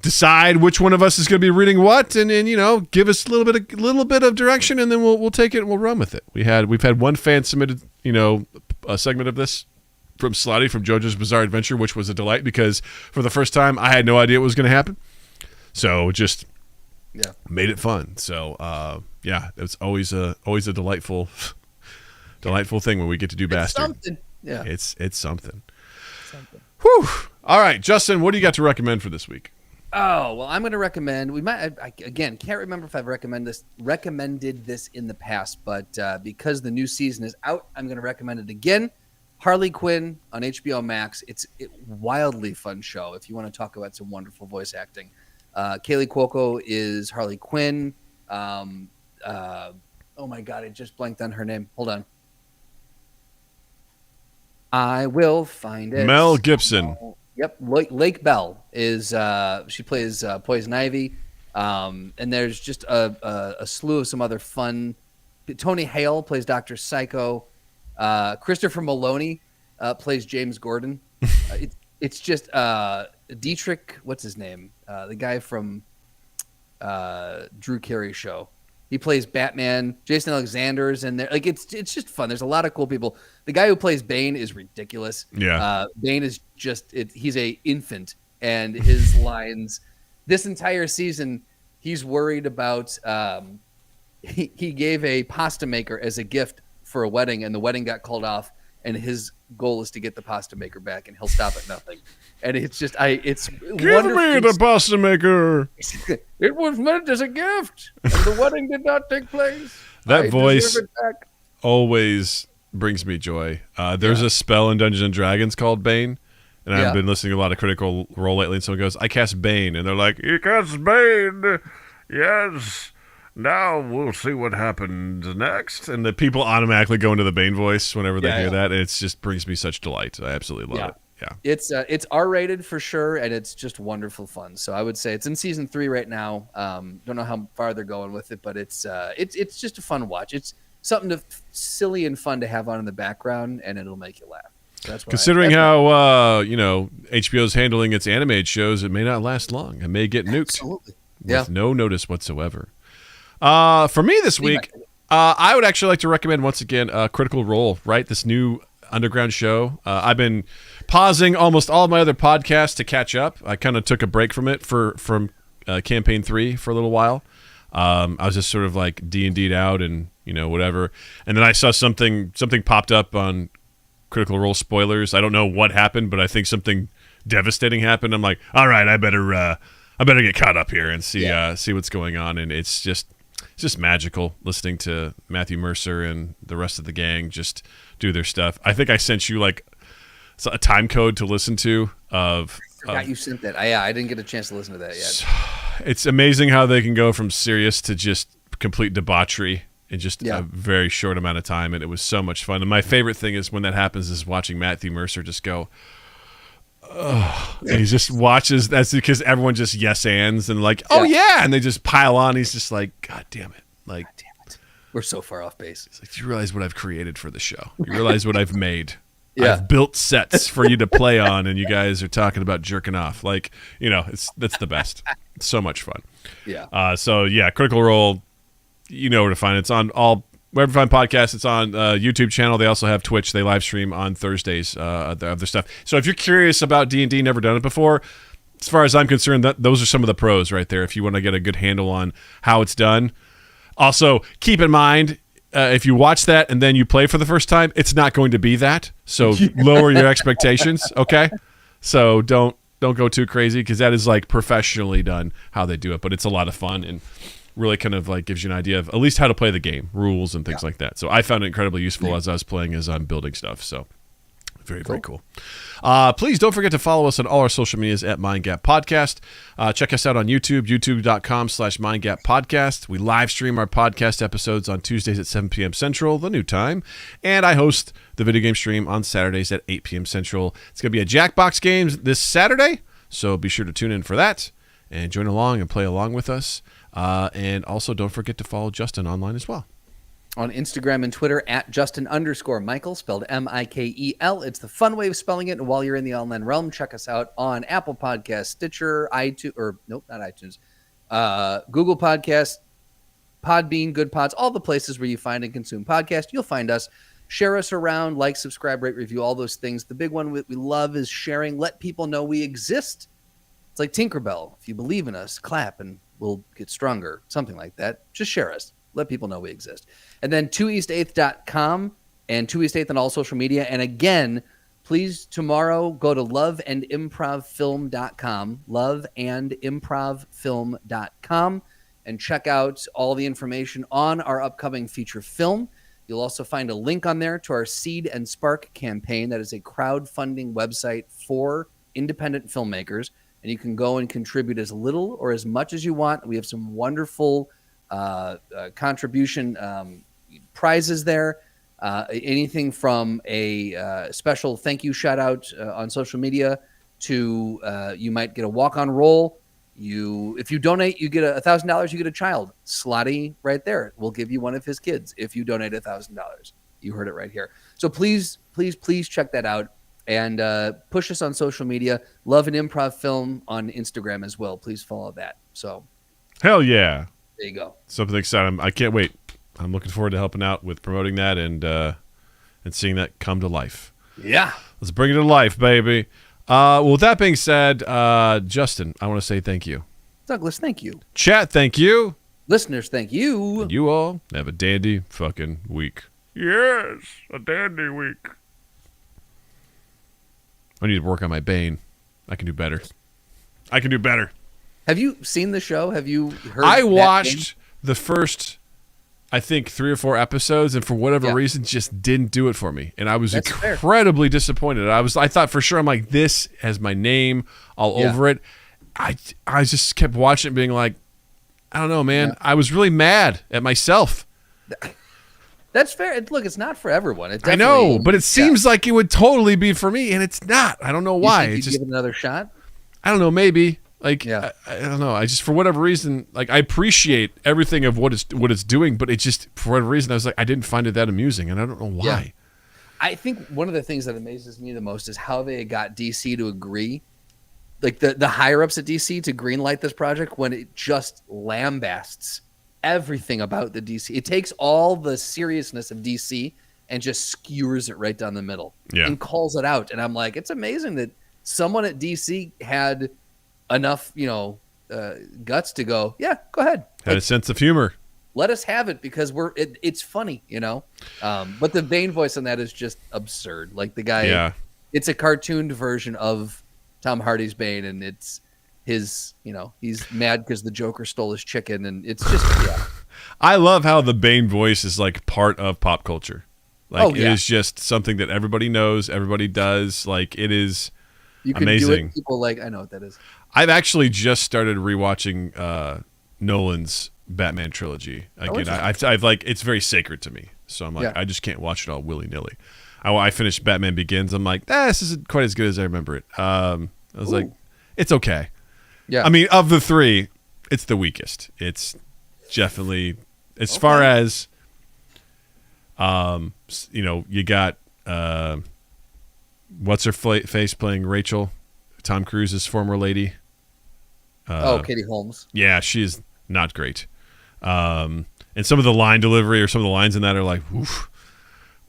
decide which one of us is going to be reading what, and give us a little bit of direction, and then we'll take it and we'll run with it. We've had one fan submitted a segment of this from Slotty from JoJo's Bizarre Adventure, which was a delight because for the first time I had no idea what was going to happen. So just made it fun. So it's always a delightful thing when we get to do Bastard. Something. Yeah. It's something. Whew. All right, Justin, what do you got to recommend for this week? Oh, well, I'm going to recommend. I can't remember if I've recommended this in the past, but because the new season is out, I'm going to recommend it again. Harley Quinn on HBO Max. It's a wildly fun show. If you want to talk about some wonderful voice acting, Kaylee Cuoco is Harley Quinn. Oh my God, I just blanked on her name. Hold on. I will find it. Mel Gibson. Yep, Lake Bell is she plays Poison Ivy, and there's just a slew of some other fun. Tony Hale plays Dr. Psycho. Christopher Maloney plays James Gordon. It's just Dietrich. What's his name? The guy from Drew Carey show. He plays Batman. Jason Alexander's in there. Like it's just fun. There's a lot of cool people. The guy who plays Bane is ridiculous. Yeah. Bane is he's a infant, and his lines this entire season, he's worried about. He gave a pasta maker as a gift for a wedding, and the wedding got called off. And his goal is to get the pasta maker back, and he'll stop at nothing. And it's just, it's give me the pasta maker. It was meant as a gift, and the wedding did not take place. That voice always brings me joy. There's a spell in Dungeons and Dragons called Bane, and I've been listening to a lot of Critical Role lately. And someone goes, "I cast Bane," and they're like, "You cast Bane, yes." Now we'll see what happens next. And the people automatically go into the Bane voice whenever they hear that. It just brings me such delight. I absolutely love it. Yeah. It's R-rated for sure, and it's just wonderful fun. So I would say it's in season 3 right now. Don't know how far they're going with it, but it's just a fun watch. It's something silly and fun to have on in the background, and it'll make you laugh. So that's considering how HBO's handling its animated shows, it may not last long. It may get nuked. Absolutely. With no notice whatsoever. For me this week, I would actually like to recommend once again Critical Role, right? This new underground show. I've been pausing almost all of my other podcasts to catch up. I kind of took a break from it from Campaign 3 for a little while. I was just sort of like D&D'd out and whatever. And then I saw something popped up on Critical Role spoilers. I don't know what happened, but I think something devastating happened. I'm like, all right, I better get caught up here and see what's going on. And it's it's just magical listening to Matthew Mercer and the rest of the gang just do their stuff. I think I sent you like a time code to listen to of. I forgot you sent that. I didn't get a chance to listen to that yet. It's amazing how they can go from serious to just complete debauchery in just a very short amount of time, and it was so much fun. And my favorite thing is when that happens is watching Matthew Mercer just go, oh, and he just watches. That's because everyone just yes ands and like, oh yeah, and they just pile on. He's just like, God damn it, like, God damn it, we're so far off base. It's like, do you realize what I've created for the show? You realize what I've made? I've built sets for you to play on, and you guys are talking about jerking off. Like, that's the best. It's so much fun. Yeah. Critical Role, you know where to find it. It's on wherever you find podcasts. It's on YouTube channel. They also have Twitch. They live stream on Thursdays of their stuff. So if you're curious about D&D, never done it before, as far as I'm concerned, those are some of the pros right there if you want to get a good handle on how it's done. Also, keep in mind, if you watch that and then you play for the first time, it's not going to be that. So lower your expectations, okay? So don't go too crazy because that is like professionally done how they do it. But it's a lot of fun and really kind of like gives you an idea of at least how to play the game, rules and things like that. So I found it incredibly useful as I was playing as I'm building stuff. So very, very cool. Please don't forget to follow us on all our social medias at Mind Gap Podcast. Check us out on YouTube, youtube.com/Mind Gap Podcast. We live stream our podcast episodes on Tuesdays at 7 p.m. Central, the new time. And I host the video game stream on Saturdays at 8 p.m. Central. It's going to be a Jackbox Games this Saturday, so be sure to tune in for that and join along and play along with us. And also don't forget to follow Justin online as well. On Instagram and Twitter at Justin_Michael, spelled Mikel. It's the fun way of spelling it. And while you're in the online realm, check us out on Apple Podcasts, Stitcher, not iTunes, Google Podcasts, Podbean, Good Pods, all the places where you find and consume podcasts. You'll find us. Share us around, like, subscribe, rate, review, all those things. The big one we love is sharing. Let people know we exist. It's like Tinkerbell. If you believe in us, clap and we'll get stronger. Something like that. Just share us. Let people know we exist. And then 2east8th.com and 2east8th on all social media. And again, please tomorrow go to loveandimprovfilm.com, loveandimprovfilm.com, and check out all the information on our upcoming feature film. You'll also find a link on there to our Seed and Spark campaign. That is a crowdfunding website for independent filmmakers. And you can go and contribute as little or as much as you want. We have some wonderful contribution prizes there. Anything from a special thank you shout out on social media to you might get a walk-on role. If you donate, you get $1,000. You get a child. Slotty right there. We'll give you one of his kids if you donate $1,000. You heard it right here. So please check that out and push us on social media. Love and Improv Film on Instagram as well. Please follow that. So, hell yeah. There you go. Something exciting. I can't wait. I'm looking forward to helping out with promoting that and seeing that come to life. Yeah. Let's bring it to life, baby. Well, with that being said, Justin, I want to say thank you. Douglas, thank you. Chat, thank you. Listeners, thank you. And you all have a dandy fucking week. Yes, a dandy week. I need to work on my Bane. I can do better. Have you seen the show? Have you heard? I watched the first, I think, 3 or 4 episodes, and for whatever reason, just didn't do it for me. And I was incredibly disappointed. I thought for sure, I'm like, this has my name all over it. I just kept watching it, being like, I don't know, man. I was really mad at myself. That's fair. Look, it's not for everyone. I know, but it seems like it would totally be for me, and it's not. I don't know why. You think you'd give it another shot? I don't know, maybe. Like, I don't know. I just, for whatever reason, like, I appreciate everything of what it's doing, but it just, for whatever reason, I was like, I didn't find it that amusing, and I don't know why. Yeah. I think one of the things that amazes me the most is how they got DC to agree, like the higher ups at DC, to greenlight this project when it just lambasts everything about the DC. It takes all the seriousness of DC and just skewers it right down the middle and calls it out. And I'm like, it's amazing that someone at DC had enough, guts to go, go ahead. Had a sense of humor. Let us have it because it's funny, But the Bane voice on that is just absurd. Like the guy, it's a cartooned version of Tom Hardy's Bane, and it's his, he's mad because the Joker stole his chicken, and it's just, I love how the Bane voice is like part of pop culture. Like it is just something that everybody knows, everybody does. Like it is You can amazing. do it. People like, I know what that is. I've actually just started rewatching Nolan's Batman trilogy again. I've like it's very sacred to me, so I'm like I just can't watch it all willy nilly. I finished Batman Begins. I'm like, this isn't quite as good as I remember it. I was like, it's okay. Yeah. I mean, of the three, it's the weakest. It's definitely as far as you got what's her face playing Rachel, Tom Cruise's former lady. Katie Holmes. Yeah, she's not great. And some of the line delivery or some of the lines in that are like, oof,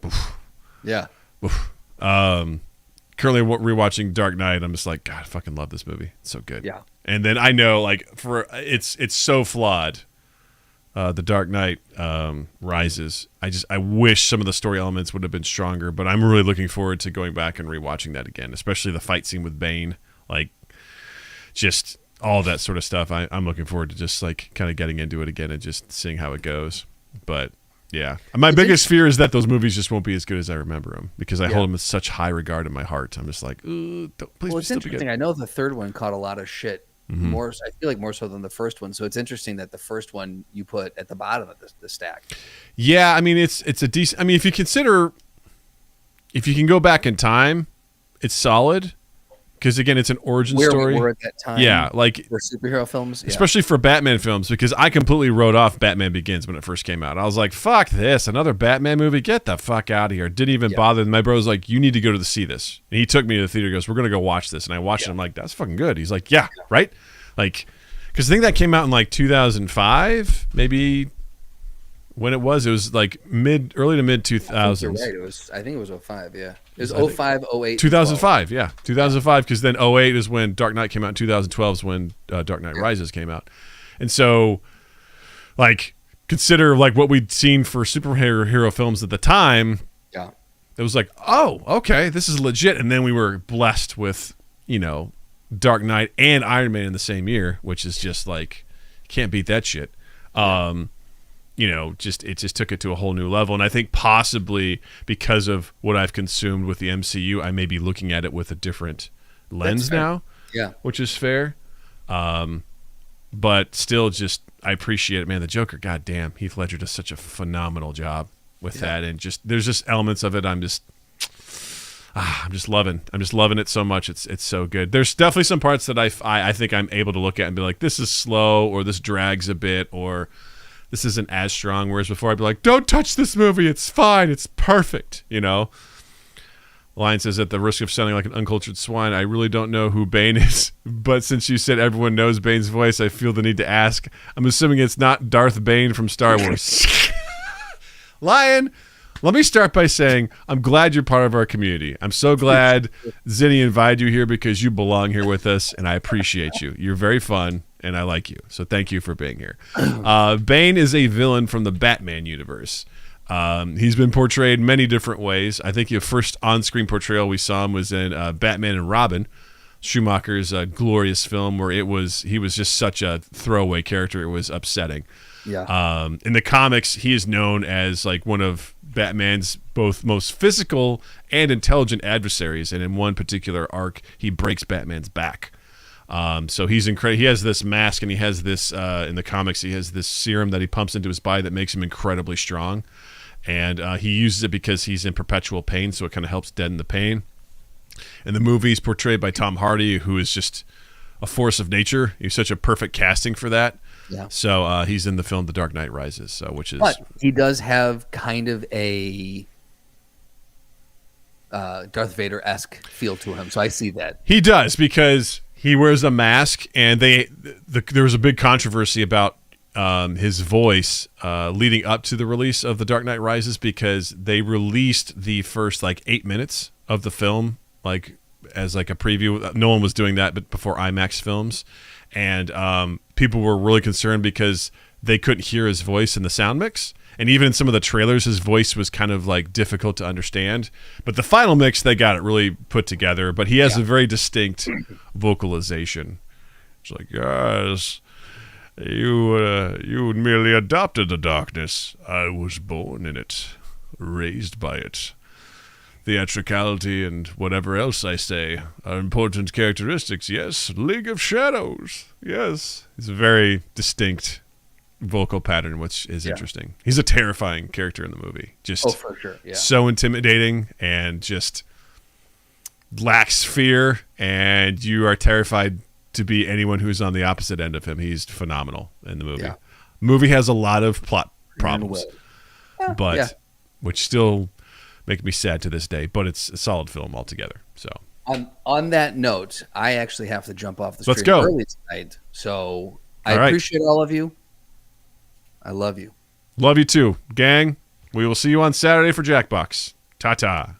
oof, Yeah. oof. Currently rewatching Dark Knight. I'm just like, God, I fucking love this movie. It's so good. Yeah. And then I know, like, it's so flawed. The Dark Knight Rises. I wish some of the story elements would have been stronger, but I'm really looking forward to going back and rewatching that again, especially the fight scene with Bane, like just all that sort of stuff. I'm looking forward to just like kind of getting into it again and just seeing how it goes. But yeah, my biggest fear is that those movies just won't be as good as I remember them because I hold them in such high regard in my heart. I'm just like, please. Well, it's interesting. I know the third one caught a lot of shit. More, I feel like more so than the first one. So it's interesting that the first one you put at the bottom of the stack. Yeah, I mean it's a decent. I mean, if you can go back in time, it's solid because again, it's an origin story. We were at that time. Yeah, like for superhero films, especially for Batman films, because I completely wrote off Batman Begins when it first came out. I was like, "Fuck this! Another Batman movie? Get the fuck out of here!" Didn't even bother. And my bro was like, "You need to go to see this." And he took me to the theater. He goes, "We're gonna go watch this." And I watched it. I'm like, "That's fucking good." He's like, "Yeah, right." Like, because I think that came out in like 2005, maybe. When it was like early to mid 2000s. You're right. I think it was 05. Yeah, it was 05, 08, 2005. Yeah, 2005. Because then 08 is when Dark Knight came out. 2012 is when Dark Knight Rises came out. And so, like, consider like what we'd seen for superhero films at the time. Yeah, it was like, oh, okay, this is legit. And then we were blessed with Dark Knight and Iron Man in the same year, which is just like can't beat that shit. It just took it to a whole new level. And I think possibly because of what I've consumed with the MCU, I may be looking at it with a different lens now. Yeah. Which is fair. But still just, I appreciate it, man. The Joker, goddamn, Heath Ledger does such a phenomenal job with that. And just, there's just elements of it I'm just loving. I'm just loving it so much. It's so good. There's definitely some parts that I think I'm able to look at and be like, this is slow, or this drags a bit, or this isn't as strong. Whereas before I'd be like, don't touch this movie. It's fine. It's perfect. Lion says, at the risk of sounding like an uncultured swine, I really don't know who Bane is. But since you said everyone knows Bane's voice, I feel the need to ask. I'm assuming it's not Darth Bane from Star Wars. Lion, let me start by saying I'm glad you're part of our community. I'm so glad Zinni invited you here because you belong here with us, and I appreciate you. You're very fun, and I like you. So thank you for being here. Bane is a villain from the Batman universe. He's been portrayed many different ways. I think the first on-screen portrayal we saw him was in Batman and Robin, Schumacher's glorious film, where he was just such a throwaway character. It was upsetting. Yeah. In the comics, he is known as like one of Batman's both most physical and intelligent adversaries, and in one particular arc, he breaks Batman's back. So he's incredible. He has this mask, and he has this in the comics. He has this serum that he pumps into his body that makes him incredibly strong, and he uses it because he's in perpetual pain, so it kind of helps deaden the pain. In the movie, he's portrayed by Tom Hardy, who is just a force of nature. He's such a perfect casting for that. Yeah. So he's in the film The Dark Knight Rises, but he does have kind of a Darth Vader-esque feel to him. So I see that. He does, because he wears a mask, and there was a big controversy about his voice leading up to the release of The Dark Knight Rises, because they released the first 8 minutes of the film as a preview. No one was doing that, but before IMAX films, and people were really concerned because they couldn't hear his voice in the sound mix. And even in some of the trailers, his voice was kind of difficult to understand. But the final mix, they got it really put together. But he has a very distinct vocalization. It's like, yes. You merely adopted the darkness. I was born in it, raised by it. Theatricality and whatever else I say are important characteristics. Yes, League of Shadows. Yes, it's a very distinct vocal pattern, which is interesting. He's a terrifying character in the movie. Just for sure. Yeah. so intimidating and just lacks fear, and you are terrified to be anyone who's on the opposite end of him. He's phenomenal in the movie. Yeah. Movie has a lot of plot problems, but which still make me sad to this day, but it's a solid film altogether. So on that note, I actually have to jump off the Let's stream go. early tonight. So I All right. appreciate all of you. I love you. Love you too, gang. We will see you on Saturday for Jackbox. Ta-ta.